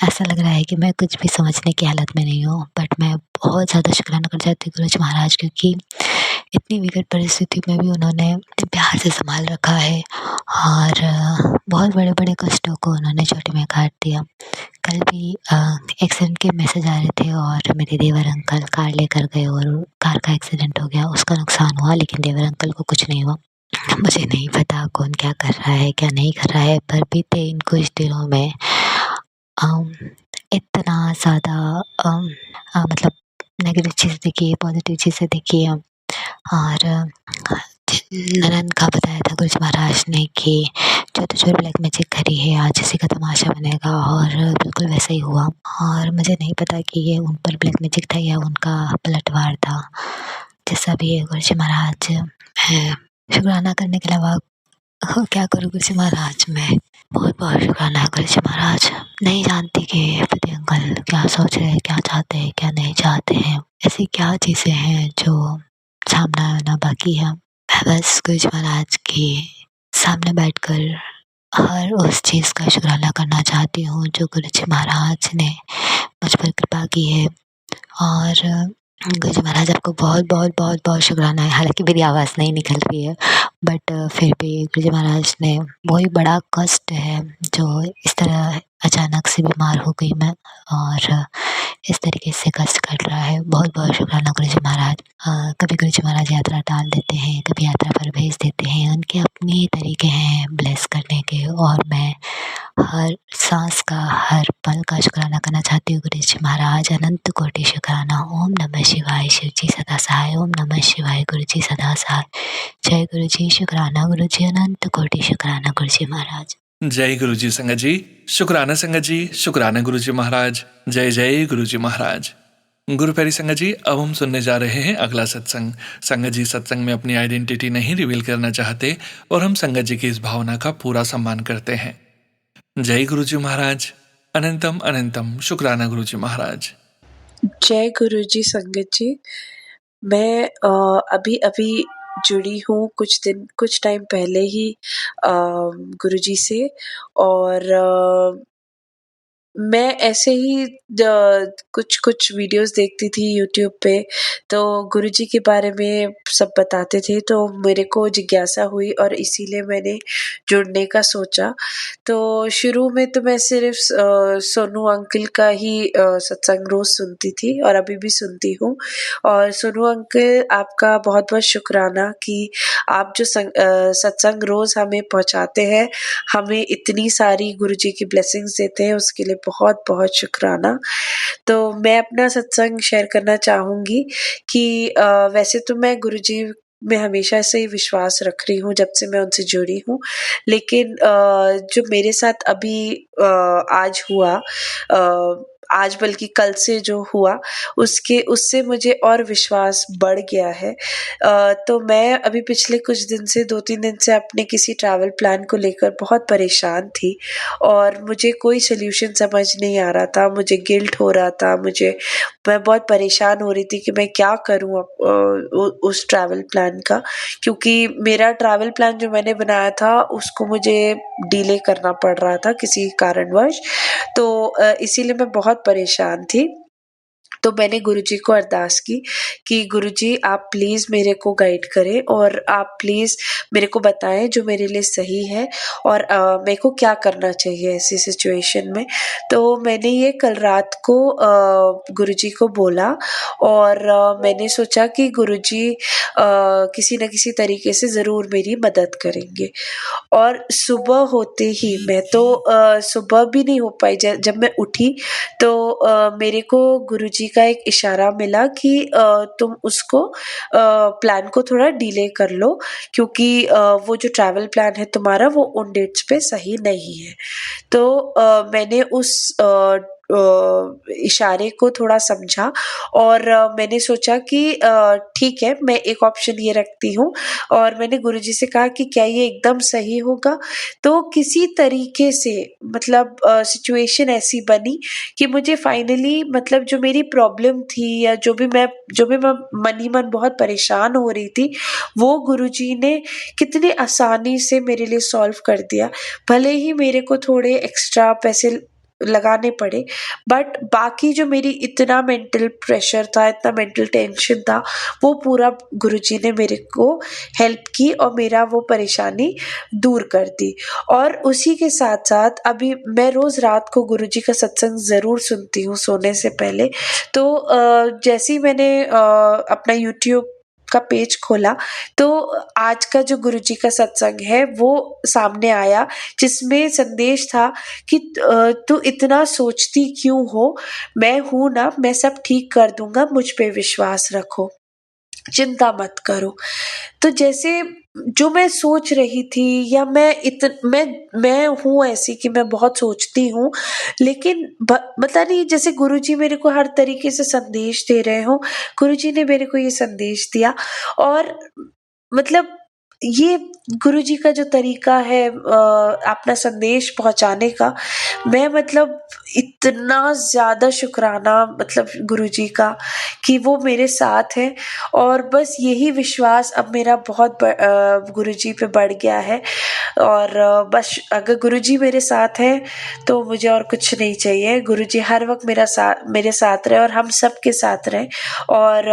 ऐसा लग रहा है कि मैं कुछ भी समझने की हालत में नहीं हूँ। बट मैं बहुत ज़्यादा शुक्राना करना चाहती हूँ गुरुजी महाराज, क्योंकि इतनी विकट परिस्थिति में भी उन्होंने इतने प्यार से सँभाल रखा है और बहुत बड़े-बड़े कष्टों को उन्होंने चोटी में काट दिया। कल भी एक्सीडेंट के मैसेज आ रहे थे और मेरे देवर अंकल कार लेकर गए और कार का एक्सीडेंट हो गया। उसका नुकसान हुआ लेकिन देवर अंकल को कुछ नहीं हुआ। मुझे नहीं पता कौन क्या कर रहा है, क्या नहीं कर रहा है, पर बीते इन कुछ दिनों में अम, इतना ज़्यादा मतलब नेगेटिव चीज़ देखी है, पॉज़िटिव चीज़ें देखी है। और ननंद का बताया था गुरुजी महाराज ने कि जो तुझे ब्लैक मैजिक करी है आज इसी का तमाशा बनेगा, और बिल्कुल वैसा ही हुआ। और मुझे नहीं पता कि ये उन पर ब्लैक मैजिक था या उनका पलटवार था। जैसा भी है गुरुजी महाराज, मैं शुक्राना करने के अलावा क्या करूँ गुरुजी महाराज? मैं बहुत-बहुत शुक्राना है गुरुजी महाराज। नहीं जानती कि पति अंकल क्या सोच रहे हैं, क्या चाहते हैं, क्या नहीं चाहते हैं। ऐसी क्या चीज़ें हैं जो सामना आना बाकी है। मैं बस गुरुजी महाराज के सामने बैठकर हर उस चीज़ का शुक्राना करना चाहती हूँ जो गुरुजी महाराज ने मुझ पर कृपा की है। और गुरुजी महाराज आपको बहुत शुक्राना है। हालाँकि मेरी आवाज़ नहीं निकल रही है, बट फिर भी गुरुजी महाराज ने वही बड़ा कष्ट है जो इस तरह अचानक से बीमार हो गई मैं, और इस तरीके से कष्ट कट रहा है। बहुत शुक्राना गुरुजी महाराज। कभी गुरुजी महाराज यात्रा टाल देते हैं, कभी यात्रा पर भेज देते हैं। उनके अपने ही तरीके हैं ब्लेस करने के, और मैं हर साँस का, हर पल का शुक्राना करना चाहती हूँ गुरुजी महाराज। अनंत कोटि शुक्राना। ओम नमः शिवाय। शिव जी सदा सहाय। ओम नमः शिवाय। गुरुजी सदा सहाय। जय गुरुजी। शुक्राना गुरुजी। अनंत कोटि शुक्राना गुरुजी महाराज। जय गुरुजी संगत जी। शुक्राना संगत जी। शुक्राना गुरुजी महाराज। जय जय गुरुजी महाराज। गुरु प्यारी संगत जी, अब हम सुनने जा रहे हैं अगला सत्संग। संगत जी सत्संग में अपनी आइडेंटिटी नहीं रिवील करना चाहते और हम संगत जी की इस भावना का पूरा सम्मान करते हैं। जय गुरुजी महाराज। अनंतम अनंतम शुक्राना गुरुजी महाराज। जय गुरुजी संगत जी। मैं अभी जुड़ी हूँ कुछ टाइम पहले ही गुरुजी से, और मैं ऐसे ही कुछ वीडियोस देखती थी यूट्यूब पे, तो गुरुजी के बारे में सब बताते थे, तो मेरे को जिज्ञासा हुई और इसीलिए मैंने जुड़ने का सोचा। तो शुरू में तो मैं सिर्फ सोनू अंकल का ही सत्संग रोज़ सुनती थी और अभी भी सुनती हूँ। और सोनू अंकल, आपका बहुत-बहुत शुक्राना कि आप जो सत्संग रोज़ हमें पहुँचाते हैं, हमें इतनी सारी गुरुजी की ब्लेसिंग्स देते हैं, उसके लिए बहुत-बहुत शुक्राना। तो मैं अपना सत्संग शेयर करना चाहूँगी कि वैसे तो मैं गुरुजी में हमेशा से ही विश्वास रख रही हूँ जब से मैं उनसे जुड़ी हूँ। लेकिन जो मेरे साथ अभी आज हुआ, आज बल्कि कल से जो हुआ उससे मुझे और विश्वास बढ़ गया है। तो मैं अभी पिछले कुछ दिन से 2-3 दिन से अपने किसी ट्रैवल प्लान को लेकर बहुत परेशान थी और मुझे कोई सॉल्यूशन समझ नहीं आ रहा था, मुझे गिल्ट हो रहा था, मैं बहुत परेशान हो रही थी कि मैं क्या करूँ उस ट्रैवल प्लान का, क्योंकि मेरा ट्रैवल प्लान जो मैंने बनाया था उसको मुझे डिले करना पड़ रहा था किसी कारणवश। तो इसीलिए मैं बहुत परेशान थी। तो मैंने गुरुजी को अरदास की कि गुरुजी आप प्लीज़ मेरे को गाइड करें और आप प्लीज़ मेरे को बताएँ जो मेरे लिए सही है और मेरे को क्या करना चाहिए ऐसी सिचुएशन में। तो मैंने ये कल रात को गुरुजी को बोला और मैंने सोचा कि गुरुजी किसी न किसी तरीके से ज़रूर मेरी मदद करेंगे। और सुबह होते ही मैं तो सुबह भी नहीं हो पाई, जब मैं उठी तो मेरे को गुरुजी का एक इशारा मिला कि तुम उसको प्लान को थोड़ा डिले कर लो, क्योंकि वो जो ट्रैवल प्लान है तुम्हारा वो उन डेट्स पे सही नहीं है। तो मैंने उस इशारे को थोड़ा समझा और मैंने सोचा कि ठीक है, मैं एक ऑप्शन ये रखती हूँ और मैंने गुरुजी से कहा कि क्या ये एकदम सही होगा? तो किसी तरीके से मतलब सिचुएशन ऐसी बनी कि मुझे फाइनली मतलब जो मेरी प्रॉब्लम थी या जो भी मैं मन ही मन बहुत परेशान हो रही थी, वो गुरुजी ने कितनी आसानी से मेरे लिए सॉल्व कर दिया। भले ही मेरे को थोड़े एक्स्ट्रा पैसे लगाने पड़े, बट बाकी जो मेरी इतना मेंटल प्रेशर था, इतना मेंटल टेंशन था, वो पूरा गुरुजी ने मेरे को हेल्प की और मेरा वो परेशानी दूर कर दी। और उसी के साथ-साथ अभी मैं रोज़ रात को गुरुजी का सत्संग ज़रूर सुनती हूँ सोने से पहले। तो जैसे ही मैंने अपना यूट्यूब का पेज खोला, तो आज का जो गुरुजी का सत्संग है वो सामने आया, जिसमें संदेश था कि तू इतना सोचती क्यों हो? मैं हूँ ना, मैं सब ठीक कर दूँगा, मुझ पे विश्वास रखो। चिंता मत करो। तो जैसे जो मैं सोच रही थी या मैं हूँ ऐसी कि मैं बहुत सोचती हूँ, लेकिन पता नहीं जैसे गुरुजी मेरे को हर तरीके से संदेश दे रहे हों, गुरुजी ने मेरे को ये संदेश दिया और मतलब ये गुरुजी का जो तरीका है अपना संदेश पहुँचाने का, मैं मतलब इतना ज़्यादा शुकराना मतलब गुरुजी का कि वो मेरे साथ हैं और बस यही विश्वास अब मेरा बहुत गुरुजी पे बढ़ गया है और बस अगर गुरुजी मेरे साथ हैं तो मुझे और कुछ नहीं चाहिए। गुरुजी हर वक़्त मेरे साथ रहे और हम सबके साथ रहें और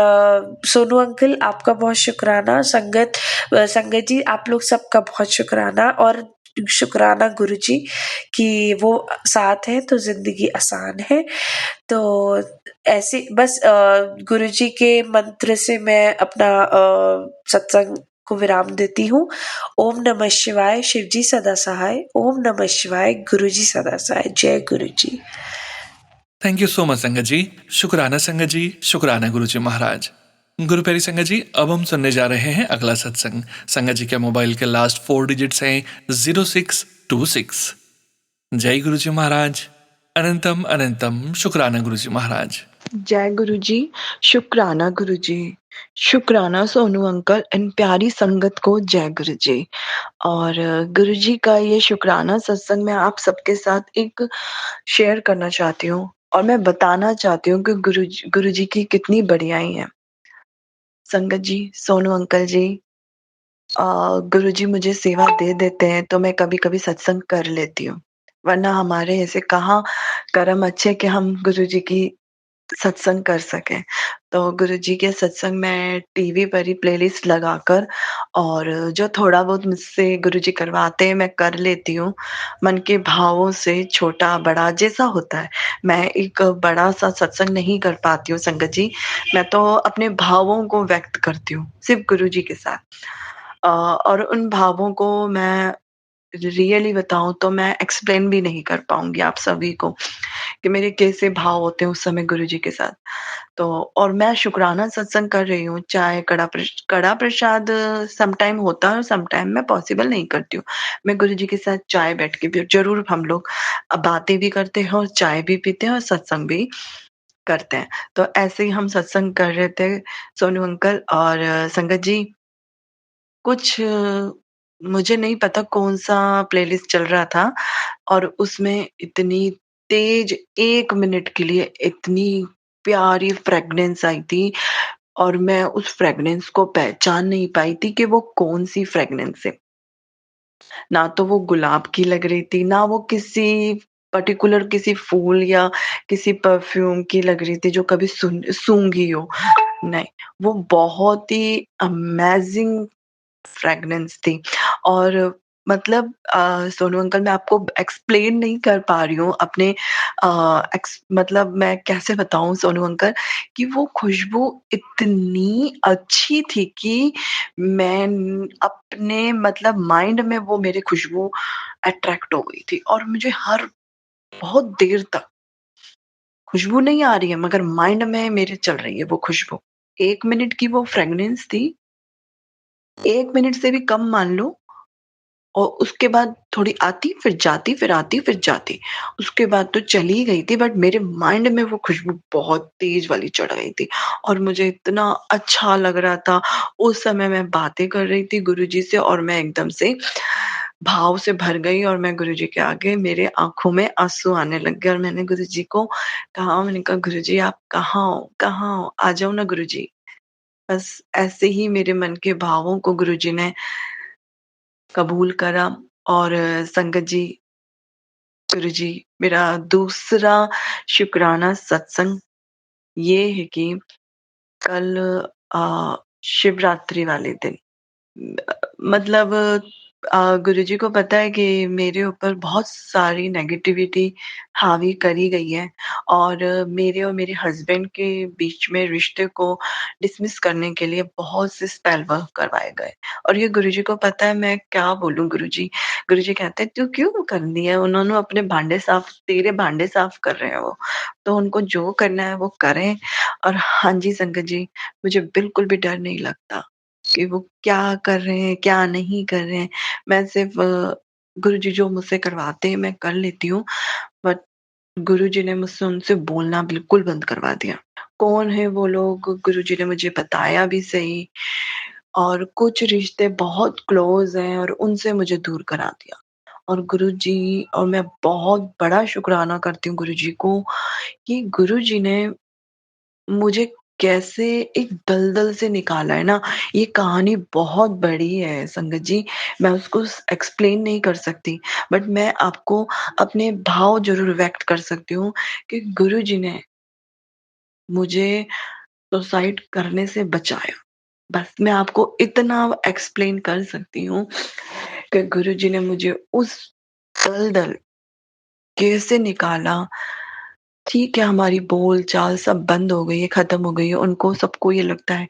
सोनू अंकल आपका बहुत शुकराना, संगत जी आप लोग सबका बहुत शुकराना और शुकराना गुरुजी कि वो साथ हैं तो ज़िंदगी आसान है। तो ऐसे बस गुरुजी के मंत्र से मैं अपना सत्संग को विराम देती हूँ। ओम नमः शिवाय, शिवजी सदा सहाय। ओम नमः शिवाय, गुरुजी सदा सहाय। जय गुरुजी। थैंक यू सो मच संगत जी। शुक्राना संगत जी, शुक्राना गुरुजी महाराज। गुरु प्यारी संगत जी, अब हम सुनने जा रहे हैं अगला सत्संग। संगत जी के मोबाइल के लास्ट 4 डिजिट्स हैं 0626। जय गुरुजी महाराज। अनंतम अनंतम शुक्राना गुरुजी महाराज। जय गुरुजी, शुक्राना गुरुजी, शुक्राना सोनू अंकल एंड प्यारी संगत को जय गुरुजी। और गुरुजी का ये शुक्राना सत्संग मैं आप सबके साथ एक शेयर करना चाहती हूँ और मैं बताना चाहती हूँ कि गुरुजी की कितनी बढ़ियाई है। संगत जी, सोनू अंकल जी, गुरुजी मुझे सेवा दे देते हैं तो मैं कभी-कभी सत्संग कर लेती हूँ, वरना हमारे ऐसे कहाँ कर्म अच्छे कि हम गुरुजी की सत्संग कर सकें। तो गुरुजी के सत्संग मैं टीवी पर ही प्लेलिस्ट लगाकर और जो थोड़ा बहुत मुझसे गुरुजी करवाते हैं मैं कर लेती हूँ। मन के भावों से छोटा-बड़ा जैसा होता है। मैं एक बड़ा-सा सत्संग नहीं कर पाती हूँ संगत जी। मैं तो अपने भावों को व्यक्त करती हूँ, सिर्फ़ गुरुजी के साथ। और उन भावों को मैं रियली बताऊँ तो मैं एक्सप्लेन भी नहीं कर पाऊँगी आप सभी को। कि मेरे कैसे भाव होते हैं उस समय गुरुजी के साथ। तो और मैं शुकराना सत्संग कर रही हूँ, चाहे कड़ा प्रसाद सम टाइम होता है और सम टाइम मैं पॉसिबल नहीं करती हूँ। मैं गुरुजी के साथ चाय बैठ के भी ज़रूर हम लोग बातें भी करते हैं और चाय भी पीते हैं और सत्संग भी करते हैं। तो ऐसे ही हम सत्संग कर रहे थे सोनू अंकल और संगत जी, कुछ मुझे नहीं पता कौन-सा प्लेलिस्ट चल रहा था और उसमें इतनी तेज़ 1 मिनट के लिए इतनी प्यारी फ्रेग्रेंस आई थी और मैं उस फ्रेग्रेंस को पहचान नहीं पाई थी कि वो कौन-सी फ्रेग्रेंस है। ना तो वो गुलाब की लग रही थी, ना वो किसी पर्टिकुलर किसी फूल या किसी परफ्यूम की लग रही थी जो कभी सूंघी हो। नहीं, वो बहुत ही अमेज़िंग फ्रेगनेंस थी और मतलब सोनू अंकल, मैं आपको एक्सप्लेन नहीं कर पा रही हूँ अपने मतलब मैं कैसे बताऊँ सोनू अंकल कि वो खुशबू इतनी अच्छी थी कि अपने मतलब माइंड में वो मेरी खुशबू अट्रैक्ट हो गई थी और मुझे हर बहुत देर तक खुशबू नहीं आ रही है मगर माइंड में मेरे चल रही है वो खुशबू। 1 मिनट की वो फ्रेगनेंस थी, 1 मिनट से भी कम मान लो और उसके बाद थोड़ी आती, फिर जाती, फिर आती, फिर जाती। उसके बाद तो चली गई थी बट मेरे माइंड में वो खुशबू बहुत तेज़ वाली चढ़ गई थी और मुझे इतना अच्छा लग रहा था। उस समय मैं बातें कर रही थी गुरुजी से और मैं एकदम से भाव से भर गई और मैं गुरुजी के आगे मेरे आँखों में आँसू आने लग गए और मैंने गुरुजी को कहा, मैंने कहा, "गुरुजी आप कहाँ हो? कहाँ हो? आ जाओ ना गुरुजी।" बस ऐसे ही मेरे मन के भावों को गुरुजी ने कबूल करा और संगत जी, गुरुजी, मेरा दूसरा शुकराना सत्संग ये है कि कल शिवरात्रि वाले दिन मतलब गुरुजी को पता है कि मेरे ऊपर बहुत सारी नेगेटिविटी हावी करी गई है और मेरे और मेरे हस्बैंड के बीच में रिश्ते को डिसमिस करने के लिए बहुत से स्पेल वर्क करवाए गए और ये गुरुजी को पता है। मैं क्या बोलूं गुरुजी, गुरुजी कहते हैं तू क्यों करनी है, उन्होंने अपने भांडे साफ, तेरे भांडे साफ कर रहे हैं वो, तो उनको जो करना है वो करें। और हाँ जी संगत जी, मुझे बिल्कुल भी डर नहीं लगता कि वो क्या कर रहे हैं, क्या नहीं कर रहे हैं। मैं सिर्फ़ गुरुजी जो मुझसे करवाते हैं मैं कर लेती हूँ, बट गुरुजी ने मुझसे उनसे बोलना बिल्कुल बंद करवा दिया। कौन है वो लोग, गुरुजी ने मुझे बताया भी सही और कुछ रिश्ते बहुत क्लोज़ हैं और उनसे मुझे दूर करा दिया। और गुरुजी, और मैं बहुत बड़ा शुकराना करती हूँ गुरुजी को कि गुरुजी ने मुझे कैसे एक दलदल से निकाला है ना, ये कहानी बहुत बड़ी है संगत जी, मैं उसको एक्सप्लेन नहीं कर सकती, बट मैं आपको अपने भाव ज़रूर व्यक्त कर सकती हूँ कि गुरुजी ने मुझे सुसाइड करने से बचाया। बस मैं आपको इतना एक्सप्लेन कर सकती हूँ कि गुरुजी ने मुझे उस दलदल कैसे निकाला। ठीक है, हमारी बोल-चाल सब बंद हो गई है, ख़त्म हो गई है। उनको, सबको ये लगता है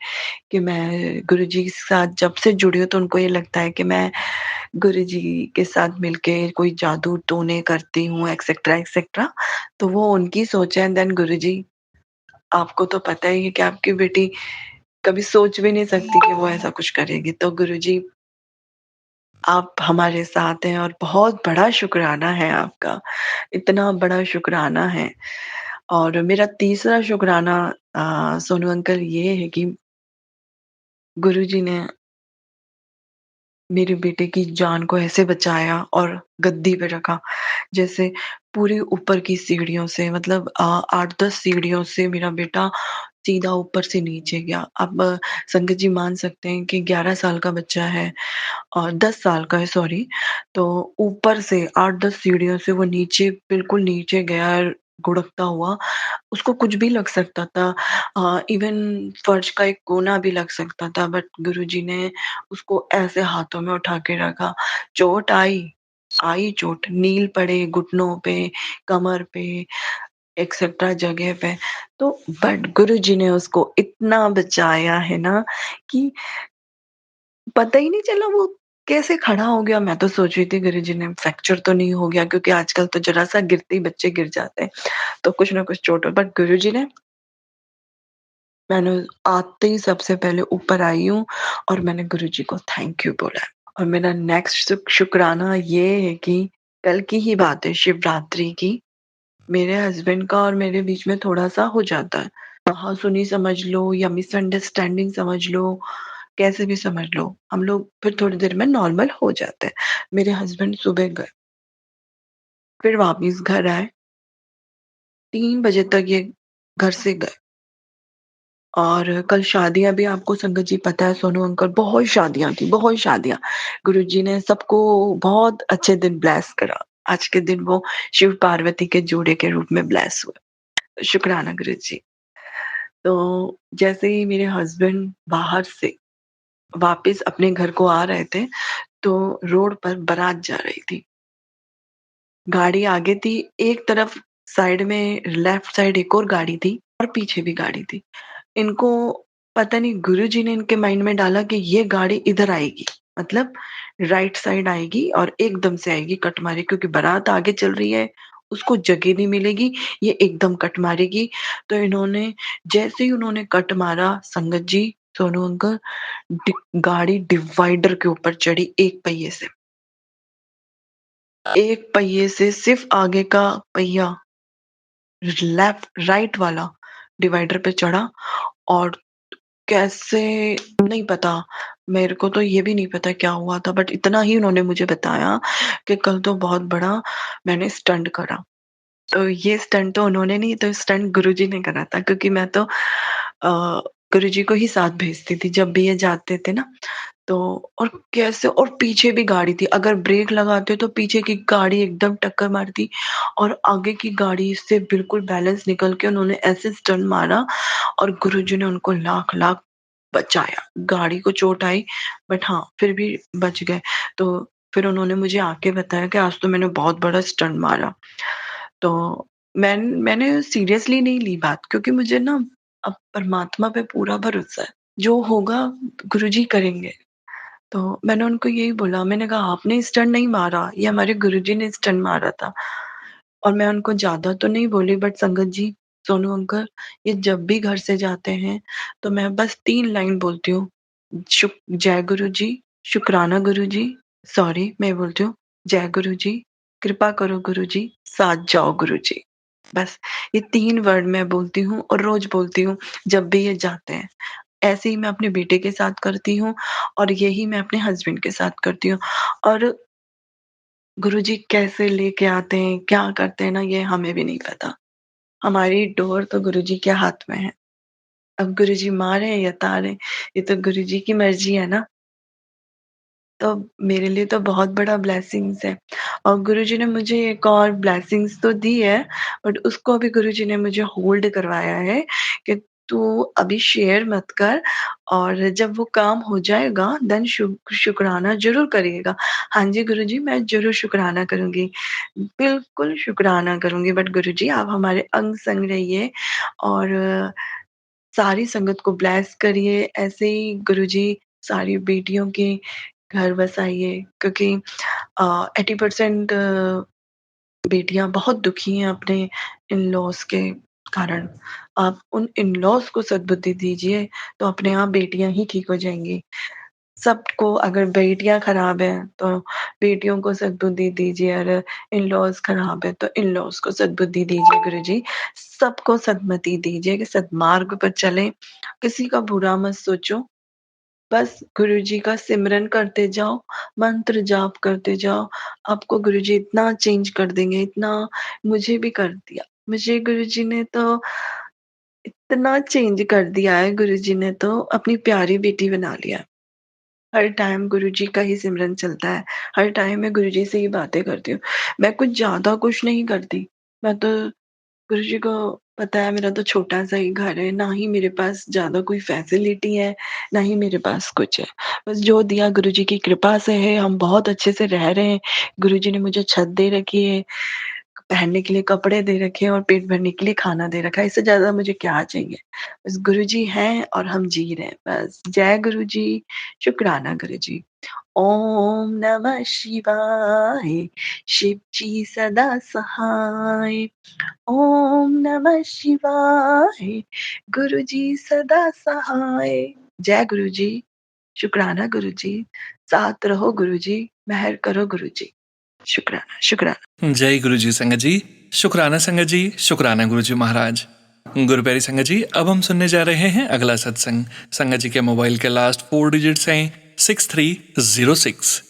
कि मैं गुरुजी के साथ जब से जुड़ी हूँ तो उनको ये लगता है कि मैं गुरुजी के साथ मिलके कोई जादू-टोने करती हूँ एक्सेट्रा, एक्सेट्रा। तो वो उनकी सोच है। देन गुरुजी, आपको तो पता ही है कि आपकी बेटी कभी सोच भी नहीं सकती कि वो ऐसा कुछ करेगी। तो गुरुजी, आप हमारे साथ हैं और बहुत बड़ा शुकराना है आपका, इतना बड़ा शुकराना है। और मेरा तीसरा शुकराना सोनू अंकल ये है कि गुरुजी ने मेरे बेटे की जान को ऐसे बचाया और गद्दी पे रखा, जैसे पूरी ऊपर की सीढ़ियों से, मतलब 8-10 सीढ़ियों से मेरा बेटा सीधा ऊपर से नीचे गया। अब संगत जी मान सकते हैं कि 11 साल का बच्चा है और 10 साल का है, सॉरी। तो ऊपर से 8-10 सीढ़ियों से वो नीचे, बिल्कुल नीचे गया गुड़कता हुआ। उसको कुछ भी लग सकता था, इवन फर्श का एक कोना भी लग सकता था, बट गुरुजी ने उसको ऐसे हाथों में उठा के रखा। चोट आई, आई चोट, नील पड़े घुटनों पे, कमर पे, एक्सेट्रा जगह पे। तो बट गुरुजी ने उसको इतना बचाया है ना कि पता ही नहीं चला वो कैसे खड़ा हो गया? मैं तो सोच रही थी गुरुजी ने फ्रैक्चर तो नहीं हो गया, क्योंकि आजकल तो ज़रा-सा गिरते ही बच्चे गिर जाते हैं, तो कुछ ना कुछ चोट हो, बट गुरुजी ने मैंने आते ही सबसे पहले ऊपर आई हूँ और मैंने गुरुजी को थैंक यू बोला है। और मेरा नेक्स्ट शुक्राना ये है कि कल की ही बात है, शिवरात्रि की, मेरे हस्बैंड का और मेरे बीच में थोड़ा-सा हो जाता है। कहा-सुनी समझ लो या मिसअंडरस्टैंडिंग समझ लो, कैसे भी समझ लो, हम लोग फिर थोड़ी देर में नॉर्मल हो जाते हैं। मेरे हस्बैंड सुबह गए, फिर वापस घर आए, 3 बजे तक ये घर से गए। और कल शादियाँ भी आपको संगत जी पता है सोनू अंकल, बहुत शादियाँ थी, बहुत शादियाँ। गुरुजी ने सबको बहुत अच्छे दिन ब्लेस करा। आज के दिन वो शिव-पार्वती के जोड़े के रूप में ब्लेस हुए। शुक्राना गुरुजी। तो जैसे ही मेरे हस्बैंड बाहर से वापस अपने घर को आ रहे थे, तो रोड पर बारात जा रही थी। गाड़ी आगे थी, एक तरफ साइड में लेफ्ट साइड एक और गाड़ी थी और पीछे भी गाड़ी थी। इनको पता नहीं गुरुजी ने इनके माइंड में डाला कि ये गाड़ी इधर आएगी, मतलब राइट साइड आएगी और एकदम से आएगी कट मारे, क्योंकि बारात आगे चल रही है, उसको जगह नहीं मिलेगी, ये एकदम कट मारेगी। तो इन्होंने जैसे ही उन्होंने कट मारा संगत जी, सोनू अंकल, गाड़ी डिवाइडर के ऊपर चढ़ी एक पहिए से। एक पहिए से सिर्फ आगे का पहिया लेफ्ट राइट वाला डिवाइडर पे चढ़ा। और कैसे नहीं पता, मेरे को तो ये भी नहीं पता क्या हुआ था, बट इतना ही उन्होंने मुझे बताया कि कल तो बहुत बड़ा मैंने स्टंट करा। तो ये स्टंट तो उन्होंने नहीं, तो स्टंट गुरुजी ने करा था, क्योंकि मैं तो गुरुजी को ही साथ भेजती थी जब भी ये जाते थे ना। तो और कैसे, और पीछे भी गाड़ी थी, अगर ब्रेक लगाते तो पीछे की गाड़ी एकदम टक्कर मारती और आगे की गाड़ी से बिल्कुल बैलेंस निकल के उन्होंने ऐसे स्टंट मारा और गुरुजी ने उनको लाख-लाख बचाया। गाड़ी को चोट आई, बट हाँ, फिर भी बच गए। तो फिर उन्होंने मुझे आके बताया कि आज तो मैंने बहुत बड़ा स्टंट मारा। तो मैंने सीरियसली नहीं ली बात, क्योंकि मुझे ना अब परमात्मा पे पूरा भरोसा है। जो होगा गुरुजी करेंगे। तो मैंने उनको यही बोला, मैंने कहा आपने स्टंट नहीं मारा, ये हमारे गुरुजी ने स्टंट मारा था। और मैं उनको ज़्यादा तो नहीं बोली, बट संगत जी, सोनू अंकल, ये जब भी घर से जाते हैं तो मैं बस 3 लाइन बोलती हूँ, जय गुरुजी, शुक्राना गुरुजी, सॉरी मैं बोलती हूँ, जय गुरुजी, कृपा करो गुरुजी, साथ जाओ गुरुजी। बस ये 3 वर्ड मैं बोलती हूँ और रोज़ बोलती हूँ जब भी ये जाते हैं। ऐसे ही मैं अपने बेटे के साथ करती हूँ और यही मैं अपने हस्बैंड के साथ करती हूँ। और गुरुजी कैसे लेके आते हैं, क्या करते हैं ना, ये हमें भी नहीं पता। हमारी डोर तो गुरुजी के हाथ में है। अब गुरुजी मारे या तारे, ये तो गुरुजी की मर्ज़ी है ना। तो मेरे लिए तो बहुत बड़ा ब्लेसिंग्स है। और गुरुजी ने मुझे एक और ब्लेसिंग्स तो दी है, बट उसको अभी गुरुजी ने मुझे होल्ड करवाया है कि तू अभी शेयर मत कर, और जब वो काम हो जाएगा देन शुक्राना ज़रूर करिएगा। हाँ जी गुरुजी, मैं ज़रूर शुक्राना करूँगी, बिल्कुल शुक्राना करूँगी, बट गुरुजी आप हमारे अंग-संग रहिए और सारी संगत को ब्लेस करिए। ऐसे ही गुरुजी सारी बेटियों के घर बसाइए, क्योंकि 80% बेटियाँ बहुत दुखी हैं अपने इन-लॉज़ के कारण। आप उन इन-लॉज़ को सद्बुद्धि दीजिए, तो अपने आप बेटियाँ ही ठीक हो जाएँगी। सबको, अगर बेटियाँ खराब हैं, तो बेटियों को सद्बुद्धि दीजिए, और इन-लॉज़ खराब है, तो इन-लॉज़ को सद्बुद्धि दीजिए गुरुजी। सबको सद्मति दीजिए कि सद्मार्ग पर चलें, किसी का बुरा मत सोचो। बस गुरुजी का सिमरन करते जाओ, मंत्र जाप करते जाओ, आपको गुरुजी इतना चेंज कर देंगे, इतना, मुझे भी कर दिया। मुझे गुरुजी ने तो इतना चेंज कर दिया है, गुरुजी ने तो अपनी प्यारी बेटी बना लिया। हर टाइम गुरुजी का ही सिमरन चलता है, हर टाइम मैं गुरुजी से ही बातें करती हूँ। मैं कुछ ज़्यादा कुछ नहीं करती, मैं तो, गुरुजी को पता है मेरा तो छोटा-सा ही घर है, ना ही मेरे पास ज़्यादा कोई फैसिलिटी है, ना ही मेरे पास कुछ है। बस जो दिया गुरुजी की कृपा से है, हम बहुत अच्छे से रह रहे हैं। गुरुजी ने मुझे छत दे रखी है, पहनने के लिए कपड़े दे रखे हैं और पेट भरने के लिए खाना दे रखा है, इससे ज़्यादा मुझे क्या चाहिए? बस गुरुजी हैं और हम जी रहे हैं बस। जय गुरुजी, शुक्राना गुरुजी। ओम नमः शिवाय शिव जी सदा सहाय। ओम नमः शिवाय गुरु जी सदा सहाय। जय गुरु जी, शुक्राना गुरु जी, साथ रहो गुरु जी, मेहर करो गुरु जी। शुक्राना शुक्राना। जय गुरु जी संगत जी, शुक्राना संगत जी, शुक्राना गुरु जी महाराज। गुरु प्यारी संगत जी, अब हम सुनने जा रहे हैं अगला सत्संग। संगत जी के मोबाइल के लास्ट 4 डिजिट्स हैं 6306।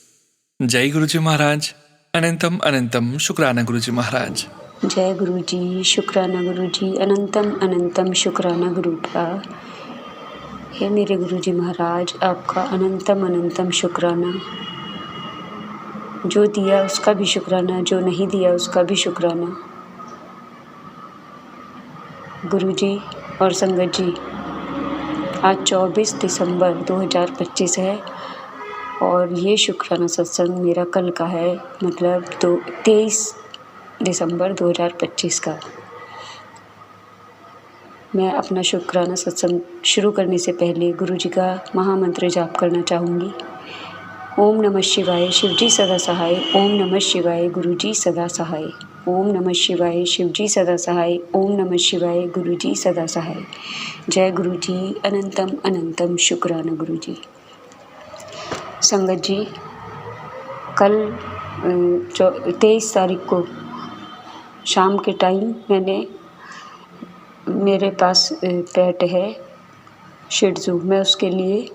जय गुरु जी महाराज, अनंतम अनंतम शुक्राना गुरु जी महाराज। जय गुरु जी, शुक्राना गुरु जी, अनंतम अनंतम शुक्राना गुरु का। हे मेरे गुरु जी महाराज, आपका अनंतम अनंतम शुक्राना। जो दिया उसका भी शुक्राना, जो नहीं दिया उसका भी शुक्राना। गुरु जी और संगत जी, आज 24 दिसंबर 2025 है और ये शुक्राना सत्संग मेरा कल का है, मतलब 23 दिसंबर 2025 का। मैं अपना शुक्राना सत्संग शुरू करने से पहले गुरु जी का महामंत्र जाप करना चाहूँगी। ओम नमः शिवाय शिव जी सदा सहाय। ओम नमः शिवाय गुरु जी सदा सहाय। ओम नमः शिवाय शिव जी सदा सहाय। ओम नमः शिवाय गुरु जी सदा सहाय। जय गुरु जी, अनंतम अनंतम शुक्राना गुरु जी। संगत जी, कल 23 तारीख को शाम के टाइम मेरे पास पेट है शिट्ज़ू, मैं उसके लिए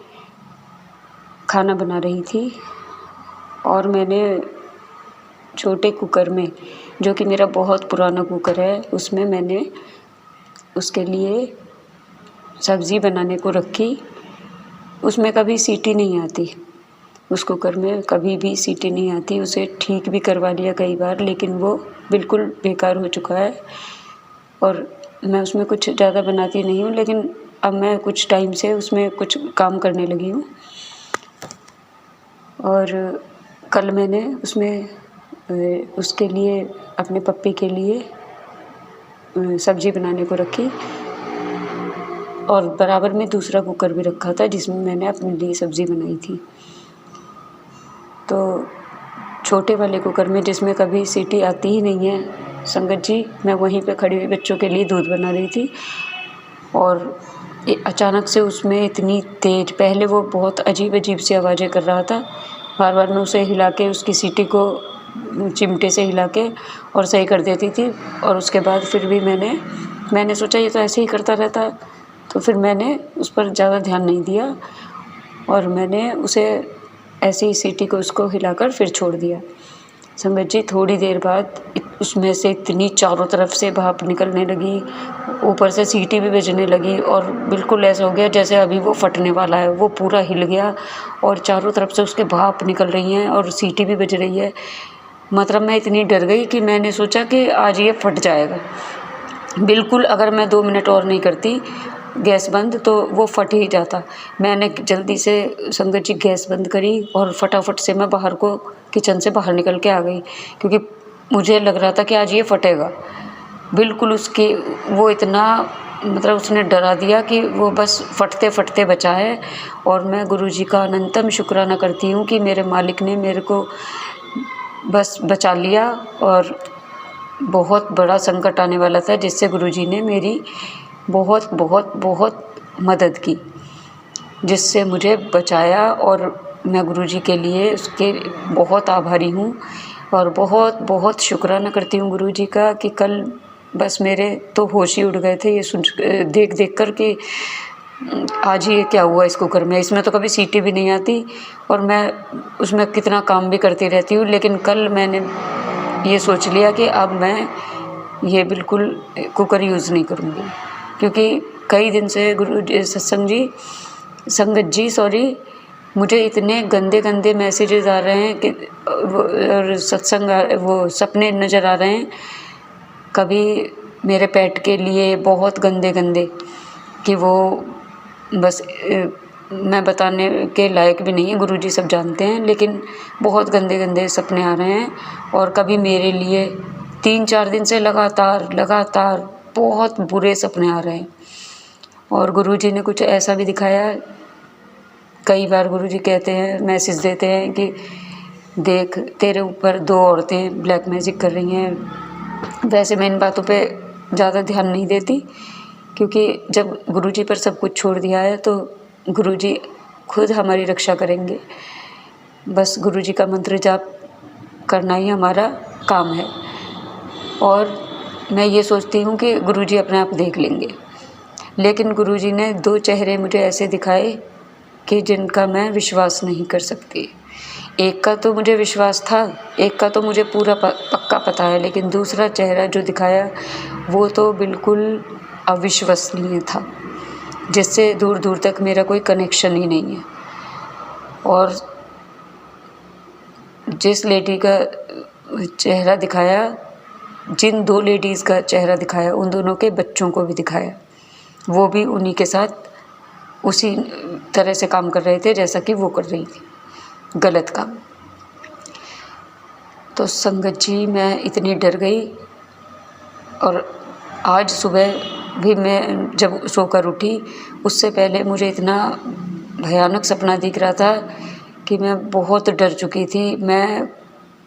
खाना बना रही थी और मैंने छोटे कुकर में, जो कि मेरा बहुत पुराना कुकर है, उसमें मैंने उसके लिए सब्ज़ी बनाने को रखी। उसमें कभी सीटी नहीं आती, उस कुकर में कभी भी सीटी नहीं आती। उसे ठीक भी करवा लिया कई बार, लेकिन वो बिल्कुल बेकार हो चुका है और मैं उसमें कुछ ज़्यादा बनाती नहीं हूँ। लेकिन अब मैं कुछ टाइम से उसमें कुछ काम करने लगी हूँ और कल मैंने उसमें उसके लिए, अपने पप्पी के लिए सब्ज़ी बनाने को रखी और बराबर में दूसरा कुकर भी रखा था जिसमें मैंने अपने लिए सब्ज़ी बनाई थी। तो छोटे वाले कुकर में, जिसमें कभी सीटी आती ही नहीं है, संगत जी, मैं वहीं पे खड़ी हुई बच्चों के लिए दूध बना रही थी और अचानक से उसमें इतनी तेज़, पहले वो बहुत अजीब अजीब सी आवाज़ें कर रहा था। बार बार मैं उसे हिला के, उसकी सीटी को चिमटे से हिला के और सही कर देती थी और उसके बाद फिर भी मैंने सोचा ये तो ऐसे ही करता रहता है, तो फिर मैंने उस पर ज़्यादा ध्यान नहीं दिया और मैंने उसे ऐसी ही सीटी को उसको हिलाकर फिर छोड़ दिया। संगत जी, थोड़ी देर बाद उसमें से इतनी चारों तरफ से भाप निकलने लगी, ऊपर से सीटी भी बजने लगी और बिल्कुल ऐसा हो गया जैसे अभी वो फटने वाला है। वो पूरा हिल गया और चारों तरफ से उसके भाप निकल रही हैं और सीटी भी बज रही है। मतलब मैं इतनी डर गई कि मैंने सोचा कि आज ये फट जाएगा। बिल्कुल अगर मैं 2 मिनट और नहीं करती गैस बंद तो वो फट ही जाता। मैंने जल्दी से संगत जी गैस बंद करी और फटाफट से मैं बाहर को, किचन से बाहर निकल के आ गई, क्योंकि मुझे लग रहा था कि आज ये फटेगा। बिल्कुल वो इतना, मतलब उसने डरा दिया कि वो बस फटते फटते बचा है। और मैं गुरुजी का अनंतम शुक्राना करती हूँ कि मेरे मालिक ने मेरे को बस बचा लिया और बहुत बड़ा संकट आने वाला था, जिससे गुरुजी ने मेरी बहुत बहुत बहुत मदद की, जिससे मुझे बचाया। और मैं गुरुजी के लिए उसके बहुत आभारी हूँ और बहुत बहुत शुक्राना करती हूँ गुरुजी का कि कल बस मेरे तो होश ही उड़ गए थे ये देख कर कि आज ये क्या हुआ इस कुकर में। इसमें तो कभी सीटी भी नहीं आती और मैं उसमें कितना काम भी करती रहती हूँ, लेकिन कल मैंने ये सोच लिया कि अब मैं ये बिल्कुल कुकर यूज़ नहीं करूँगी, क्योंकि कई दिन से संगत जी मुझे इतने गंदे गंदे मैसेजेस आ रहे हैं कि और वो सपने नज़र आ रहे हैं, कभी मेरे पेट के लिए बहुत गंदे गंदे कि वो बस मैं बताने के लायक भी नहीं है, गुरुजी सब जानते हैं, लेकिन बहुत गंदे गंदे सपने आ रहे हैं। और कभी मेरे लिए 3-4 दिन से लगातार बहुत बुरे सपने आ रहे हैं। और गुरुजी ने कुछ ऐसा भी दिखाया कई बार गुरुजी कहते हैं, मैसेज देते हैं कि देख तेरे ऊपर 2 औरतें ब्लैक मैजिक कर रही हैं। वैसे मैं इन बातों पे ज़्यादा ध्यान नहीं देती, क्योंकि जब गुरुजी पर सब कुछ छोड़ दिया है तो गुरुजी खुद हमारी रक्षा करेंगे। बस गुरुजी का मंत्र जाप करना ही हमारा काम है, और मैं ये सोचती हूँ कि गुरुजी अपने आप देख लेंगे। लेकिन गुरुजी ने 2 चेहरे मुझे ऐसे दिखाए कि जिनका मैं विश्वास नहीं कर सकती। एक का तो मुझे विश्वास था, एक का तो मुझे पूरा पक्का पता है, लेकिन दूसरा चेहरा जो दिखाया वो तो बिल्कुल अविश्वसनीय था, जिससे दूर दूर तक मेरा कोई कनेक्शन ही नहीं है। और जिस लेडी का चेहरा दिखाया, जिन 2 लेडीज़ का चेहरा दिखाया, उन दोनों के बच्चों को भी दिखाया। वो भी उन्हीं के साथ उसी तरह से काम कर रहे थे जैसा कि वो कर रही थी, गलत काम। तो संगत जी, मैं इतनी डर गई। और आज सुबह भी मैं जब सोकर उठी, उससे पहले मुझे इतना भयानक सपना दिख रहा था कि मैं बहुत डर चुकी थी। मैं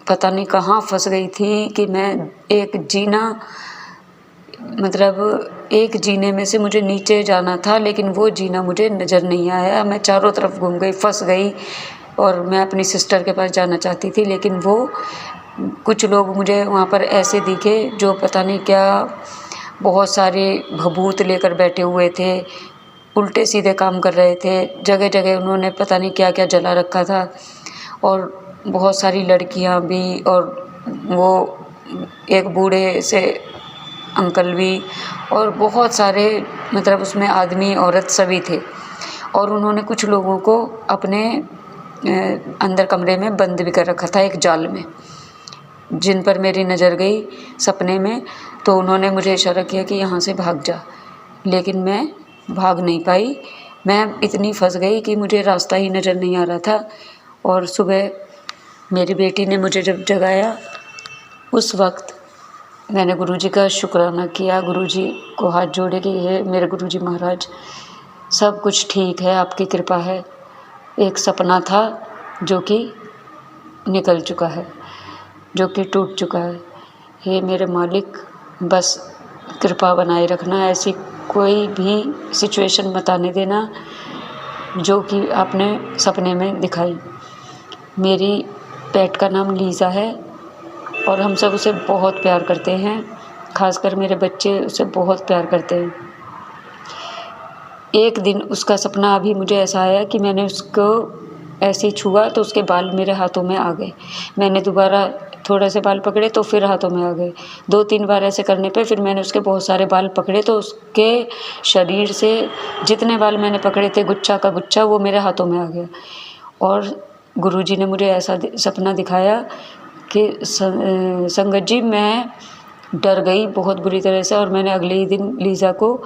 पता नहीं कहाँ फंस गई थी कि मैं एक जीने में से मुझे नीचे जाना था, लेकिन वो जीना मुझे नज़र नहीं आया। मैं चारों तरफ घूम गई, फंस गई, और मैं अपनी सिस्टर के पास जाना चाहती थी, लेकिन वो कुछ लोग मुझे वहाँ पर ऐसे दिखे जो पता नहीं क्या बहुत सारे भभूत लेकर बैठे हुए थे, उल्टे सीधे काम कर रहे थे। जगह जगह उन्होंने पता नहीं क्या क्या जला रखा था, और बहुत सारी लड़कियाँ भी, और वो एक बूढ़े से अंकल भी, और बहुत सारे उसमें आदमी औरत सभी थे। और उन्होंने कुछ लोगों को अपने अंदर कमरे में बंद भी कर रखा था एक जाल में, जिन पर मेरी नज़र गई सपने में। तो उन्होंने मुझे इशारा किया कि यहाँ से भाग जा, लेकिन मैं भाग नहीं पाई। मैं इतनी फंस गई कि मुझे रास्ता ही नज़र नहीं आ रहा था। और सुबह मेरी बेटी ने मुझे जब जगाया, उस वक्त मैंने गुरुजी का शुक्राना किया, गुरुजी को हाथ जोड़े कि हे मेरे गुरुजी महाराज, सब कुछ ठीक है, आपकी कृपा है। एक सपना था जो कि निकल चुका है, जो कि टूट चुका है। हे मेरे मालिक, बस कृपा बनाए रखना, ऐसी कोई भी सिचुएशन मत आने देना जो कि आपने सपने में दिखाई। मेरी पेट का नाम लीज़ा है, और हम सब उसे बहुत प्यार करते हैं, खासकर मेरे बच्चे उसे बहुत प्यार करते हैं। एक दिन उसका सपना अभी मुझे ऐसा आया कि मैंने उसको ऐसे ही छुआ तो उसके बाल मेरे हाथों में आ गए। मैंने दोबारा थोड़े से बाल पकड़े तो फिर हाथों में आ गए। 2-3 बार ऐसे करने पे फिर मैंने उसके बहुत सारे बाल पकड़े, तो उसके शरीर से जितने बाल मैंने पकड़े थे, गुच्छा का गुच्छा, वो मेरे हाथों में आ गया। और गुरुजी ने मुझे ऐसा सपना दिखाया कि संगत जी, मैं डर गई बहुत बुरी तरह से, और मैंने अगले ही दिन लीज़ा को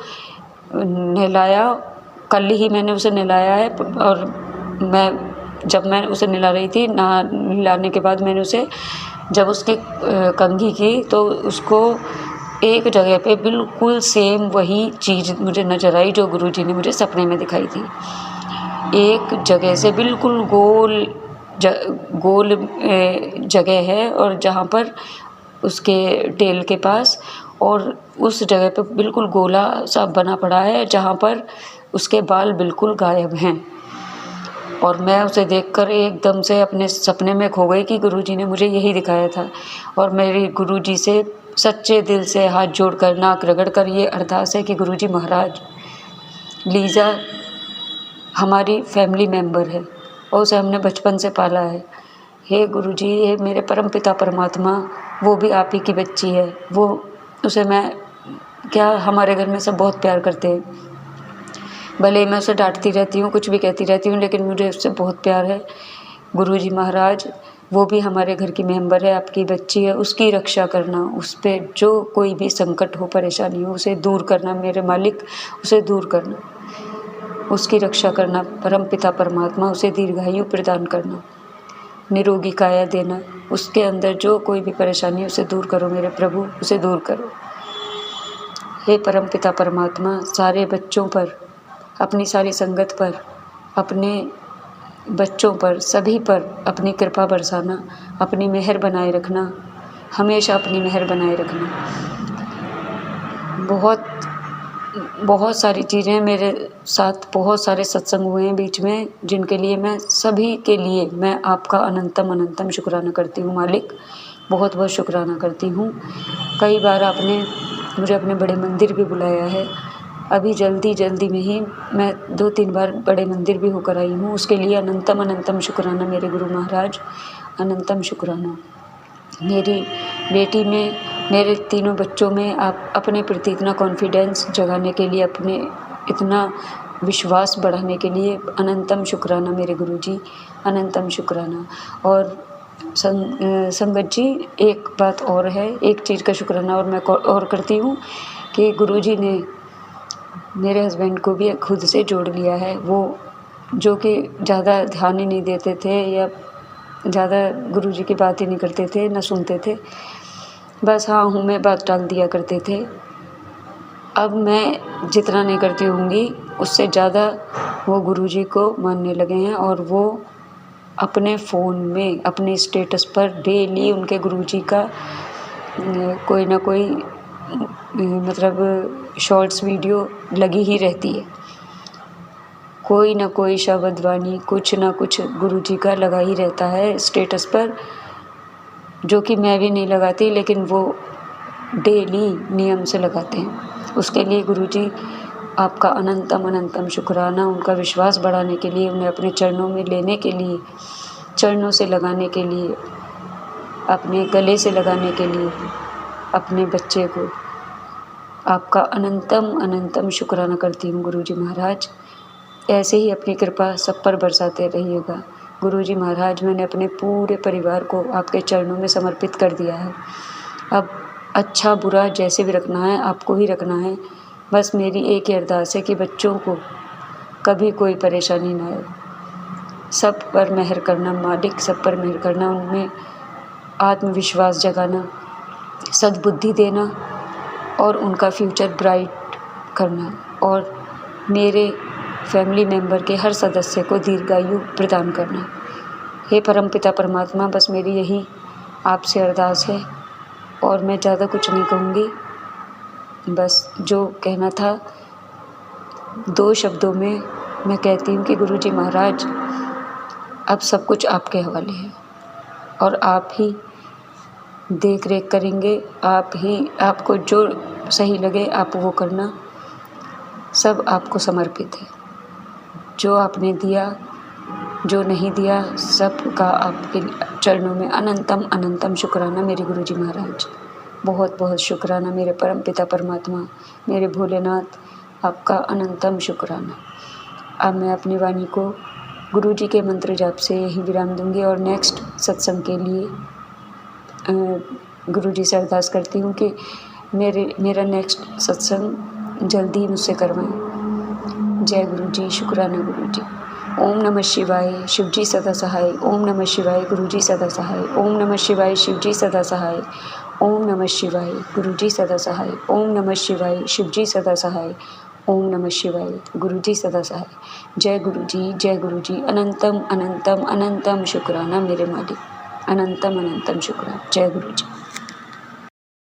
नहलाया। कल ही मैंने उसे नहलाया है, और जब मैं उसे नहला रही थी, नहलाने के बाद मैंने उसे जब उसकी कंघी की तो उसको एक जगह पे बिल्कुल सेम वही चीज़ मुझे नज़र आई जो गुरुजी ने मुझे सपने में दिखाई थी। एक जगह से बिल्कुल गोल जगह है, और जहाँ पर उसके टेल के पास, और उस जगह पे बिल्कुल गोला सा बना पड़ा है जहाँ पर उसके बाल बिल्कुल गायब हैं। और मैं उसे देखकर एकदम से अपने सपने में खो गई कि गुरुजी ने मुझे यही दिखाया था। और मेरी गुरुजी से सच्चे दिल से हाथ जोड़कर, नाक रगड़कर ये अरदास है कि गुरुजी महाराज, लीज़ा हमारी फैमिली मेंबर है और उसे हमने बचपन से पाला है। हे गुरुजी, हे मेरे परमपिता परमात्मा, वो भी आप ही की बच्ची है। उसे मैं हमारे घर में सब बहुत प्यार करते हैं। भले ही मैं उसे डांटती रहती हूँ, कुछ भी कहती रहती हूँ, लेकिन मुझे उससे बहुत प्यार है। गुरुजी महाराज, वो भी हमारे घर की मेंबर है, आपकी बच्ची है, उसकी रक्षा करना, उस पर जो कोई भी संकट हो, परेशानी हो, उसे दूर करना मेरे मालिक, उसे दूर करना, उसकी रक्षा करना। परमपिता परमात्मा, उसे दीर्घायु प्रदान करना, निरोगी काया देना, उसके अंदर जो कोई भी परेशानी है उसे दूर करो मेरे प्रभु, उसे दूर करो। हे परमपिता परमात्मा, सारे बच्चों पर, अपनी सारी संगत पर, अपने बच्चों पर, सभी पर अपनी कृपा बरसाना, अपनी मेहर बनाए रखना, हमेशा अपनी मेहर बनाए रखना। बहुत सारी चीज़ें मेरे साथ, बहुत सारे सत्संग हुए हैं बीच में, जिनके लिए मैं सभी के लिए मैं आपका अनंतम अनंतम शुक्राना करती हूँ मालिक, बहुत बहुत शुक्राना करती हूँ। कई बार आपने मुझे अपने बड़े मंदिर भी बुलाया है। अभी जल्दी में ही मैं 2-3 बार बड़े मंदिर भी होकर आई हूँ। उसके लिए अनंतम अनंतम शुक्राना मेरे गुरु महाराज, अनंतम शुक्राना। मेरी बेटी में, मेरे तीनों बच्चों में आप अपने प्रति इतना कॉन्फिडेंस जगाने के लिए, अपने इतना विश्वास बढ़ाने के लिए अनंतम शुक्राना मेरे गुरुजी, अनंतम शुक्राना। और संगत जी, एक बात और है, एक चीज़ का शुक्राना और मैं और करती हूँ कि गुरुजी ने मेरे हस्बैंड को भी खुद से जोड़ लिया है। वो जो कि ज़्यादा ध्यान ही नहीं देते थे या ज़्यादा गुरुजी की बात ही नहीं करते थे, ना सुनते थे, बस हाँ हूँ मैं बात टाल दिया करते थे। अब मैं जितना नहीं करती होंगी उससे ज़्यादा वो गुरुजी को मानने लगे हैं और वो अपने फ़ोन में, अपने स्टेटस पर डेली उनके गुरुजी का कोई ना कोई मतलब शॉर्ट्स वीडियो लगी ही रहती है। कोई ना कोई शब्द वाणी, कुछ ना कुछ गुरुजी का लगा ही रहता है स्टेटस पर, जो कि मैं भी नहीं लगाती, लेकिन वो डेली नियम से लगाते हैं। उसके लिए गुरुजी आपका अनंतम अनंतम शुक्राना। उनका विश्वास बढ़ाने के लिए, उन्हें अपने चरणों में लेने के लिए, चरणों से लगाने के लिए, अपने गले से लगाने के लिए, अपने बच्चे को आपका अनंतम अनंतम शुक्राना करती हूँ गुरुजी महाराज। ऐसे ही अपनी कृपा सब पर बरसाते रहिएगा गुरुजी महाराज। मैंने अपने पूरे परिवार को आपके चरणों में समर्पित कर दिया है। अब अच्छा बुरा जैसे भी रखना है आपको ही रखना है। बस मेरी एक ही अरदास है कि बच्चों को कभी कोई परेशानी ना आए। सब पर मेहर करना मालिक, सब पर मेहर करना, उनमें आत्मविश्वास जगाना, सद्बुद्धि देना और उनका फ्यूचर ब्राइट करना, और मेरे फैमिली मेम्बर के हर सदस्य को दीर्घायु प्रदान करना। हे परमपिता परमात्मा, बस मेरी यही आपसे अरदास है और मैं ज़्यादा कुछ नहीं कहूँगी। बस जो कहना था 2 शब्दों में मैं कहती हूँ कि गुरुजी महाराज अब सब कुछ आपके हवाले है और आप ही देख रेख करेंगे। आप ही, आपको जो सही लगे आप वो करना। सब आपको समर्पित है। जो आपने दिया, जो नहीं दिया, सब का आपके चरणों में अनंतम अनंतम शुक्राना मेरे गुरुजी महाराज। बहुत बहुत शुक्राना मेरे परम पिता परमात्मा, मेरे भोलेनाथ, आपका अनंतम शुक्राना। अब मैं अपनी वाणी को गुरुजी के मंत्र जाप से यही विराम दूंगी और नेक्स्ट सत्संग के लिए गुरुजी से अरदास करती हूँ कि मेरा नेक्स्ट सत्संग जल्दी मुझसे करवाएं। जय गुरुजी, शुक्राना गुरुजी। ओम नमः शिवाय, शिवजी सदा सहाय। ओम नमः शिवाय, गुरुजी सदा सहाय। ओम नमः शिवाय, शिवजी सदा सहाय। ओम नमः शिवाय, गुरुजी सदा सहाय। ओम नमः शिवाय, शिवजी सदा सहाय। ओम नमः शिवाय, गुरुजी सदा सहाय। जय गुरुजी, जय गुरुजी। अनंतम अनंतम अनंतम शुक्राना मेरे मालिक, अनंतम अनंतम शुक्राना। जय गुरुजी।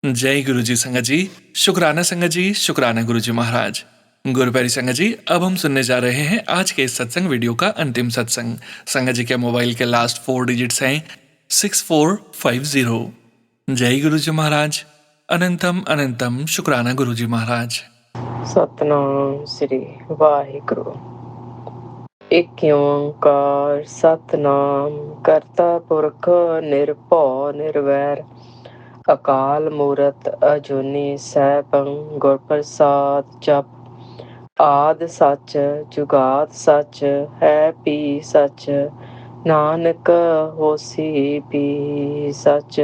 जय गुरुजी संगत जी, शुक्राना संगत जी, शुक्राना गुरुजी महाराज। गुरुप्यारी संगत जी, अब हम सुनने जा रहे हैं आज के इस सत्संग वीडियो का अंतिम सत्संग। संगत जी के मोबाइल के लास्ट 4 डिजिट्स हैं 6450। जय गुरुजी महाराज, अनंतम अनंतम शुक्राना गुरुजी महाराज। सतनाम श्री वाहिगुरु। एक ओंकार सतनाम करता पुरख निरभौ निरवैर, अकाल मूरत अजूनी सैभं गुर प्रसाद जप। आद सच जुगाद सच है भी सच, नानक होसी भी सच।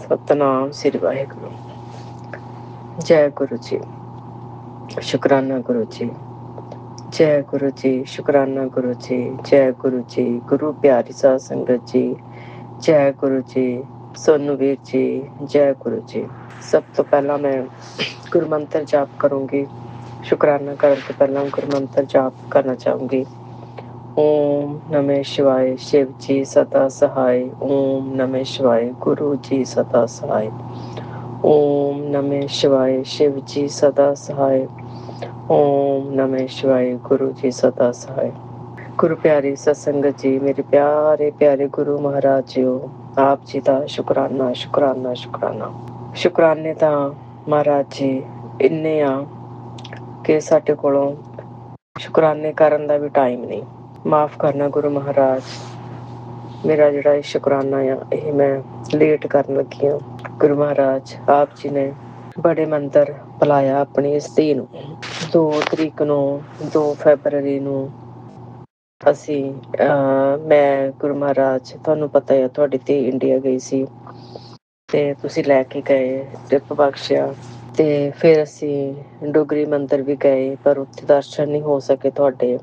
सतनाम श्री वाहिगुरु। जय गुरु जी, शुक्राना गुरु जी। जय गुरु जी, शुक्राना गुरु जी। जय गुरु जी, गुरु प्यारी साध संगत जी। जय गुरु जी, सोनू वीर जी। जय गुरु जी। सब तो पहला मैं गुरु मंत्र जाप करूंगी। शुक्राना करने तो पहला गुरु मंत्र जाप करना चाहूंगी। ओम नमः शिवाय शिव जी सदा सहाय। ओम नमः शिवाय गुरु जी सदा सहाय। ओम नमः शिवाय शिव जी सदा सहाय। ओम नमः शिवाय गुरु जी सदा सहाय। गुरु प्यारी सत्संगत जी, मेरे प्यारे प्यारे गुरु महाराज जीओ, आप जी का शुकराना शुकराना शुकराना। शुकराने ਤਾਂ ਮਹਾਰਾਜ ਜੀ ਇੰਨੇ ਆ ਕਿ ਸਾਡੇ ਕੋਲੋਂ ਸ਼ੁਕਰਾਨੇ ਕਰਨ ਦਾ ਵੀ ਟਾਈਮ ਨਹੀਂ। ਮਾਫ ਕਰਨਾ ਗੁਰੂ ਮਹਾਰਾਜ, ਮੇਰਾ ਜਿਹੜਾ ਇਹ ਸ਼ੁਕਰਾਨਾ ਆ ਇਹ ਮੈਂ ਲੇਟ ਕਰਨ ਲੱਗੀ ਹਾਂ। ਗੁਰੂ ਮਹਾਰਾਜ ਆਪ ਜੀ ਨੇ ਬੜੇ ਮੰਦਰ ਬੁਲਾਇਆ ਆਪਣੀ ਇਸ ਧੀ ਨੂੰ। 2 ਤਰੀਕ ਨੂੰ 2 ਫੈਬਰਵਰੀ ਨੂੰ ਅਸੀਂ ਮੈਂ ਗੁਰੂ ਮਹਾਰਾਜ, ਤੁਹਾਨੂੰ ਪਤਾ ਹੈ ਤੁਹਾਡੀ ਧੀ ਇੰਡੀਆ ਗਈ ਸੀ ਤੇ ਤੁਸੀਂ ਲੈ ਕੇ ਗਏ, ਟ੍ਰਿਪ ਬਖਸ਼ਿਆ ਤੇ ਫਿਰ ਅਸੀਂ ਡੋਗਰੀ ਮੰਦਰ ਵੀ ਗਏ, ਪਰ ਉੱਥੇ ਦਰਸ਼ਨ ਨਹੀਂ ਹੋ ਸਕੇ ਤੁਹਾਡੇ।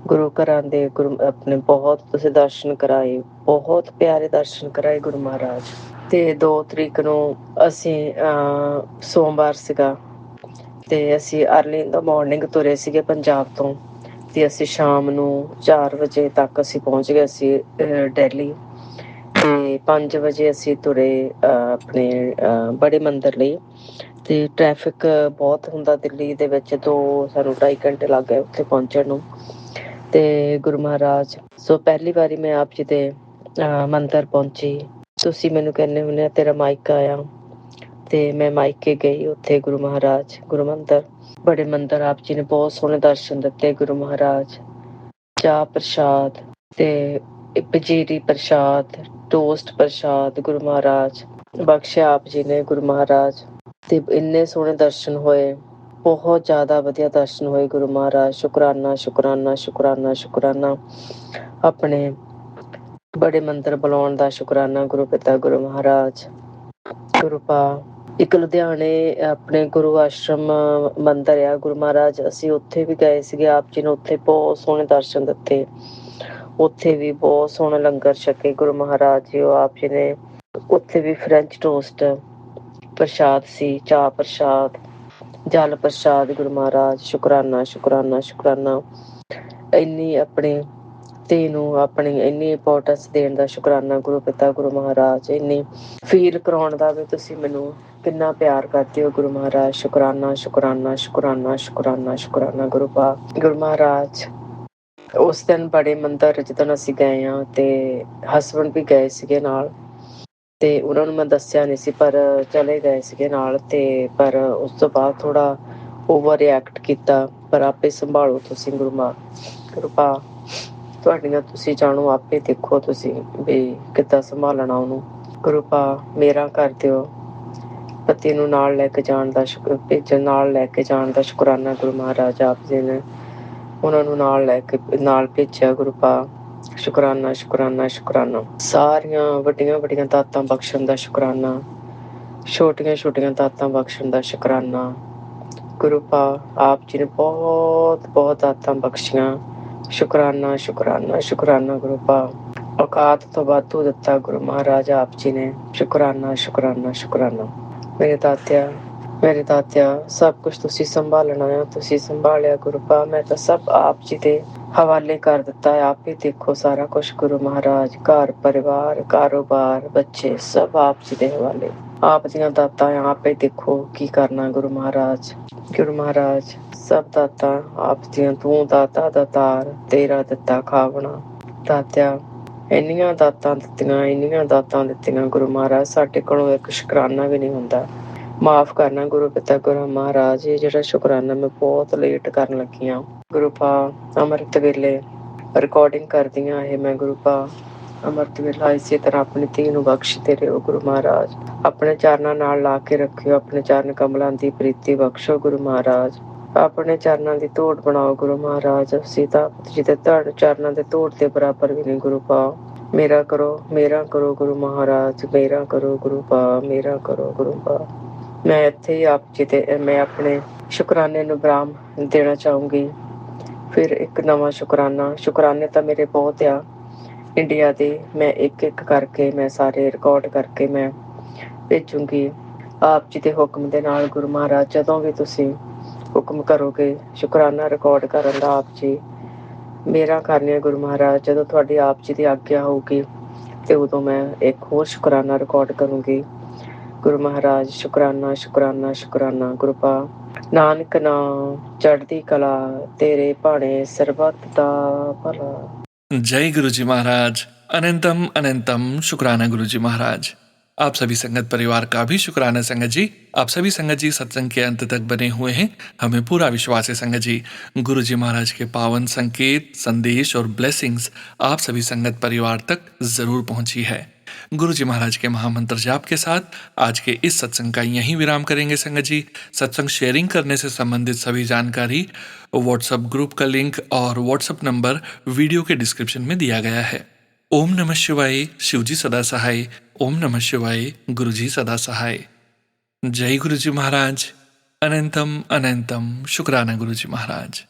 ਗੁਰੂ ਘਰਾਂ ਦੇ ਆਪਣੇ ਬਹੁਤ ਤੁਸੀਂ ਦਰਸ਼ਨ ਕਰਾਏ, ਬਹੁਤ ਪਿਆਰੇ ਦਰਸ਼ਨ ਕਰਾਏ ਗੁਰੂ ਮਹਾਰਾਜ। ਤੇ 2 ਤਰੀਕ ਨੂੰ ਅਸੀਂ ਸੋਮਵਾਰ ਸੀਗਾ ਤੇ ਅਸੀਂ ਅਰਲੀ ਇਨ ਦਾ ਮਾਰਨਿੰਗ ਤੁਰੇ ਸੀਗੇ ਪੰਜਾਬ ਤੋਂ ਤੇ ਅਸੀਂ ਸ਼ਾਮ ਨੂੰ 4 ਵਜੇ ਤੱਕ ਅਸੀਂ ਪਹੁੰਚ ਗਏ ਸੀ ਦਿੱਲੀ ਤੇ 5 ਵਜੇ ਅਸੀਂ ਤੁਰੇ ਆਪਣੇ ਬੜੇ ਮੰਦਰ ਲਈ। ਤੇ ਟ੍ਰੈਫਿਕ ਬਹੁਤ ਹੁੰਦਾ ਦਿੱਲੀ ਦੇ ਵਿੱਚ, ਸਾਨੂੰ 2.5 ਘੰਟੇ ਲੱਗ ਗਏ ਉੱਥੇ ਪਹੁੰਚਣ ਨੂੰ। ਤੇ ਗੁਰੂ ਮਹਾਰਾਜ, ਸੋ ਪਹਿਲੀ ਵਾਰੀ ਮੈਂ ਆਪ ਜੀ ਦੇ ਮੰਦਰ ਪਹੁੰਚੀ। ਤੁਸੀਂ ਮੈਨੂੰ ਕਹਿੰਦੇ ਹੁੰਦੇ ਆ ਤੇਰਾ ਮਾਇਕਾ ਆ, ਤੇ ਮੈਂ ਮਾਇਕੇ ਗਈ ਉੱਥੇ ਗੁਰੂ ਮਹਾਰਾਜ ਗੁਰੂ ਮੰਦਰ ਬੜੇ ਮੰਦਰ। ਆਪ ਜੀ ਨੇ ਬਹੁਤ ਸੋਹਣੇ ਦਰਸ਼ਨ ਦਿੱਤੇ ਗੁਰੂ ਮਹਾਰਾਜ। ਚਾਹ ਪ੍ਰਸ਼ਾਦ ਤੇ ਪੰਜੀਰੀ ਪ੍ਰਸ਼ਾਦ, ਟੋਸਟ ਪ੍ਰਸ਼ਾਦ ਗੁਰੂ ਮਹਾਰਾਜ ਬਖਸ਼ਿਆ ਆਪ ਜੀ ਨੇ ਗੁਰੂ ਮਹਾਰਾਜ। ਤੇ ਇੰਨੇ ਸੋਹਣੇ ਦਰਸ਼ਨ ਹੋਏ, ਬਹੁਤ ਜ਼ਿਆਦਾ ਵਧੀਆ ਦਰਸ਼ਨ ਹੋਏ ਗੁਰੂ ਮਹਾਰਾਜ। ਸ਼ੁਕਰਾਨਾ ਸ਼ੁਕਰਾਨਾ ਸ਼ੁਕਰਾਨਾ ਸ਼ੁਕਰਾਨਾ ਆਪਣੇ ਬੜੇ ਮੰਦਰ ਬੁਲਾਉਣ ਦਾ ਸ਼ੁਕਰਾਨਾ ਗੁਰੂ ਪਿਤਾ ਗੁਰੂ ਮਹਾਰਾਜ। ਗੁਰੂ ਪਾ ਇੱਕ ਲੁਧਿਆਣੇ ਆਪਣੇ ਗੁਰੂ ਆਸ਼ਰਮ ਮੰਦਰ ਆ ਗੁਰੂ ਮਹਾਰਾਜ, ਅਸੀਂ ਉੱਥੇ ਵੀ ਗਏ ਸੀਗੇ। ਆਪ ਜੀ ਨੇ ਉੱਥੇ ਬਹੁਤ ਸੋਹਣੇ ਦਰਸ਼ਨ ਦਿੱਤੇ, ਉੱਥੇ ਵੀ ਬਹੁਤ ਸੋਹਣਾ ਲੰਗਰ ਛਕੇ ਗੁਰੂ ਮਹਾਰਾਜ ਜੀ। ਉਹ ਆਪ ਜੀ ਨੇ ਉੱਥੇ ਵੀ ਫਰੈਂਚ ਟੋਸਟ ਪ੍ਰਸ਼ਾਦ ਸੀ, ਚਾਹ ਪ੍ਰਸ਼ਾਦ, ਜਲ ਪ੍ਰਸ਼ਾਦ ਗੁਰੂ ਮਹਾਰਾਜ। ਸ਼ੁਕਰਾਨਾ ਸ਼ੁਕਰਾਨਾ ਸ਼ੁਕਰਾਨਾ। ਇੰਨੀ ਆਪਣੀ ਧੀ ਨੂੰ ਆਪਣੀ ਇੰਨੀ ਇੰਪੋਰਟੈਂਸ ਦੇਣ ਦਾ ਸ਼ੁਕਰਾਨਾ ਗੁਰੂ ਪਿਤਾ ਗੁਰੂ ਮਹਾਰਾਜ। ਇੰਨੀ ਫੀਲ ਕਰਾਉਣ ਦਾ ਵੀ ਤੁਸੀਂ ਮੈਨੂੰ ਕਿੰਨਾ ਪਿਆਰ ਕਰਦੇ ਹੋ ਗੁਰੂ ਮਹਾਰਾਜ। ਸ਼ੁਕਰਾਨਾ ਸ਼ੁਕਰਾਨਾ ਸ਼ੁਕਰਾਨਾ ਸ਼ੁਕਰਾਨਾ ਸ਼ੁਕਰਾਨਾ ਗੁਰੂ ਪਾ ਗੁਰੂ ਮਹਾਰਾਜ। ਉਸ ਦਿਨ ਬੜੇ ਮੰਦਰ ਜਿੱਦਣ ਅਸੀਂ ਗਏ ਹਾਂ ਤੇ ਹਸਬੈਂਡ ਵੀ ਗਏ ਸੀਗੇ ਨਾਲ, ਤੇ ਉਹਨਾਂ ਨੂੰ ਮੈਂ ਦੱਸਿਆ ਨਹੀਂ ਸੀ ਪਰ ਚਲੇ ਗਏ ਸੀਗੇ ਨਾਲ। ਤੇ ਪਰ ਉਸ ਤੋਂ ਬਾਅਦ ਥੋੜਾ ਓਵਰ ਰਿਐਕਟ ਕੀਤਾ, ਪਰ ਆਪੇ ਸੰਭਾਲੋ ਤੁਸੀਂ ਗੁਰੂ ਪਾ ਤੁਹਾਡੀਆਂ ਤੁਸੀਂ ਜਾਣੋ, ਆਪੇ ਦੇਖੋ ਤੁਸੀਂ ਵੀ ਕਿੱਦਾਂ ਸੰਭਾਲਣਾ ਉਹਨੂੰ। ਗੁਰੂ ਪਾ ਮੇਰਾ ਕਰ ਦਿਓ, ਪਤੀ ਨੂੰ ਨਾਲ ਲੈ ਕੇ ਜਾਣ ਦਾ ਨਾਲ ਲੈ ਕੇ ਜਾਣ ਦਾ ਸ਼ੁਕਰਾਨਾ ਗੁਰੂ ਮਹਾਰਾਜ। ਆਪ ਜੀ ਨੇ ਉਹਨਾਂ ਨੂੰ ਨਾਲ ਭੇਜਿਆ ਗੁਰੂ ਪਾ। ਸ਼ੁਕਰਾਨਾ ਸ਼ੁਕਰਾਨਾ ਸ਼ੁਕਰਾਨਾ। ਸਾਰੀਆਂ ਵੱਡੀਆਂ ਵੱਡੀਆਂ ਦਾਤਾਂ ਬਖਸ਼ਣ ਦਾ ਸ਼ੁਕਰਾਨਾ, ਛੋਟੀਆਂ ਛੋਟੀਆਂ ਦਾਤਾਂ ਬਖਸ਼ਣ ਦਾ ਸ਼ੁਕਰਾਨਾ ਗੁਰੂ ਪਾ। ਆਪ ਜੀ ਨੇ ਬਹੁਤ ਬਹੁਤ ਦਾਤਾਂ ਬਖਸ਼ੀਆਂ। ਸ਼ੁਕਰਾਨਾ ਸ਼ੁਕਰਾਨਾ ਸ਼ੁਕਰਾਨਾ ਗੁਰੂ ਪਾ। ਔਕਾਤ ਤੋਂ ਵਾਧੂ ਦਿੱਤਾ ਗੁਰੂ ਮਹਾਰਾਜ ਆਪ ਜੀ ਨੇ। ਸ਼ੁਕਰਾਨਾ ਸ਼ੁਕਰਾਨਾ ਸ਼ੁਕਰਾਨਾ। ਮੇਰੇ ਦਾਤਿਆ ਸਭ ਕੁਛ ਤੁਸੀਂ ਸੰਭਾਲਣਾ ਆ, ਤੁਸੀਂ ਸੰਭਾਲਿਆ ਗੁਰੂ ਪਾ। ਮੈਂ ਤਾਂ ਸਭ ਆਪ ਜੀ ਦੇ ਹਵਾਲੇ ਕਰ ਦਿੱਤਾ ਹੈ, ਆਪ ਹੀ ਦੇਖੋ ਸਾਰਾ ਕੁਛ ਗੁਰੂ ਮਹਾਰਾਜ। ਘਰ ਪਰਿਵਾਰ, ਕਾਰੋਬਾਰ, ਬੱਚੇ ਸਭ ਆਪ ਜੀ ਦੇ ਹਵਾਲੇ। ਆਪ ਦੀਆਂ ਦਾਤਾਂ ਆਪੇ ਦੇਖੋ ਕੀ ਕਰਨਾ ਗੁਰੂ ਮਹਾਰਾਜ। ਗੁਰੂ ਮਹਾਰਾਜ ਸਭ ਦਾਤਾਂ ਆਪ ਦੀਆਂ, ਤੂੰ ਦਾਤਾ ਦਾਤਾਰ, ਤੇਰਾ ਦਿੱਤਾ ਖਾਵਣਾ। ਦਾਤਿਆ ਇੰਨੀਆਂ ਦਾਤਾਂ ਦਿੱਤੀਆਂ, ਇੰਨੀਆਂ ਦਾਤਾਂ ਦਿੱਤੀਆਂ ਗੁਰੂ ਮਹਾਰਾਜ, ਸਾਡੇ ਕੋਲੋਂ ਇੱਕ ਸ਼ੁਕਰਾਨਾ ਵੀ ਨਹੀਂ ਹੁੰਦਾ। ਮਾਫ ਕਰਨਾ ਗੁਰੂ ਪਿਤਾ ਗੁਰੂ ਮਹਾਰਾਜ। ਇਹ ਜਿਹੜਾ ਸ਼ੁਕਰਾਨਾ ਮੈਂ ਬਹੁਤ ਲੇਟ ਕਰਨ ਲੱਗੀ ਹਾਂ ਗੁਰੂ ਪਾ। ਅੰਮ੍ਰਿਤ ਵੇਲੇ ਰਿਕਾਰਡਿੰਗ ਕਰਦੀ ਹਾਂ ਇਹ ਮੈਂ ਗੁਰੂ ਪਾ। ਅੰਮ੍ਰਿਤ ਵੇਲਾ ਇਸੇ ਤਰ੍ਹਾਂ ਆਪਣੀ ਧੀ ਨੂੰ ਬਖਸ਼ਦੇ ਰਹੋ ਗੁਰੂ ਮਹਾਰਾਜ। ਆਪਣੇ ਚਰਨਾਂ ਨਾਲ ਲਾ ਕੇ ਰੱਖਿਓ, ਆਪਣੇ ਚਰਨ ਕਮਲਾਂ ਦੀ ਪ੍ਰੀਤੀ ਬਖਸ਼ੋ ਗੁਰੂ ਮਹਾਰਾਜ। ਆਪਣੇ ਚਰਨਾਂ ਦੀ ਧੂੜ ਬਣਾਓ ਗੁਰੂ ਮਹਾਰਾਜ। ਸੀਤਾ ਜੀ ਦੇ ਚਰਨਾਂ ਦੇ ਧੂੜ ਦੇ ਬਰਾਬਰ ਵੀ ਨਹੀਂ ਗੁਰੂ ਪਾ। ਮੇਰਾ ਕਰੋ ਗੁਰੂ ਮਹਾਰਾਜ, ਮੇਰਾ ਕਰੋ ਗੁਰੂ ਪਾ, ਮੇਰਾ ਕਰੋ ਗੁਰੂ ਪਾ। ਮੈਂ ਇੱਥੇ ਹੀ ਆਪ ਜੀ ਦੇ ਮੈਂ ਆਪਣੇ ਸ਼ੁਕਰਾਨੇ ਨੂੰ ਵਿਰਾਮ ਦੇਣਾ ਚਾਹੂੰਗੀ। ਫਿਰ ਇੱਕ ਨਵਾਂ ਸ਼ੁਕਰਾਨੇ ਤਾਂ ਮੇਰੇ ਬਹੁਤ ਆ ਇੰਡੀਆ ਦੇ। ਮੈਂ ਇੱਕ ਇੱਕ ਕਰਕੇ ਮੈਂ ਸਾਰੇ ਰਿਕਾਰਡ ਕਰਕੇ ਮੈਂ ਭੇਜੂੰਗੀ ਆਪ ਜੀ ਦੇ ਹੁਕਮ ਦੇ ਨਾਲ ਗੁਰੂ ਮਹਾਰਾਜ। ਜਦੋਂ ਵੀ ਤੁਸੀਂ ਹੁਕਮ ਕਰੋਗੇ ਸ਼ੁਕਰਾਨਾ ਰਿਕਾਰਡ ਕਰਨ ਦਾ ਆਪ ਜੀ ਮੇਰਾ ਕਰਨੀ ਹੈ ਗੁਰੂ ਮਹਾਰਾਜ, ਜਦੋਂ ਤੁਹਾਡੀ ਆਪ ਜੀ ਦੀ ਆਗਿਆ ਹੋਊਗੀ ਤੇ ਉਦੋਂ ਮੈਂ ਇੱਕ ਹੋਰ ਸ਼ੁਕਰਾਨਾ ਰਿਕਾਰਡ ਕਰੂੰਗੀ। ਗੁਰੂ ਮਹਾਰਾਜ ਸ਼ੁਕਰਾਨਾ ਸ਼ੁਕਰਾਨਾ ਸ਼ੁਕਰਾਨਾ। ਗੁਰੂਪਾ ਨਾਨਕ ਨਾਮ ਚੜ੍ਹਦੀ ਕਲਾ, ਤੇਰੇ ਭਾਣੇ ਸਰਬੱਤ ਦਾ ਭਲਾ। जय गुरु जी महाराज। अनंतम अनंतम शुक्राना गुरु जी महाराज। आप सभी संगत परिवार का भी शुक्राना संगत जी। आप सभी संगत जी सत्संग के अंत तक बने हुए हैं। हमें पूरा विश्वास है संगत जी, गुरु जी महाराज के पावन संकेत, संदेश और ब्लेसिंग्स आप सभी संगत परिवार तक जरूर पहुंची है। गुरु जी महाराज के महामंत्र जाप के साथ आज के इस सत्संग का यहीं विराम करेंगे संगत जी। सत्संग शेयरिंग करने से संबंधित सभी जानकारी, व्हाट्सएप ग्रुप का लिंक और व्हाट्सएप नंबर वीडियो के डिस्क्रिप्शन में दिया गया है। ओम नमः शिवाय। शिवजी सदा सहाय। ओम नमः शिवाय। गुरु जी सदा सहाय। जय गुरु जी महाराज। अनंतम अनंतम शुक्राना गुरु जी महाराज।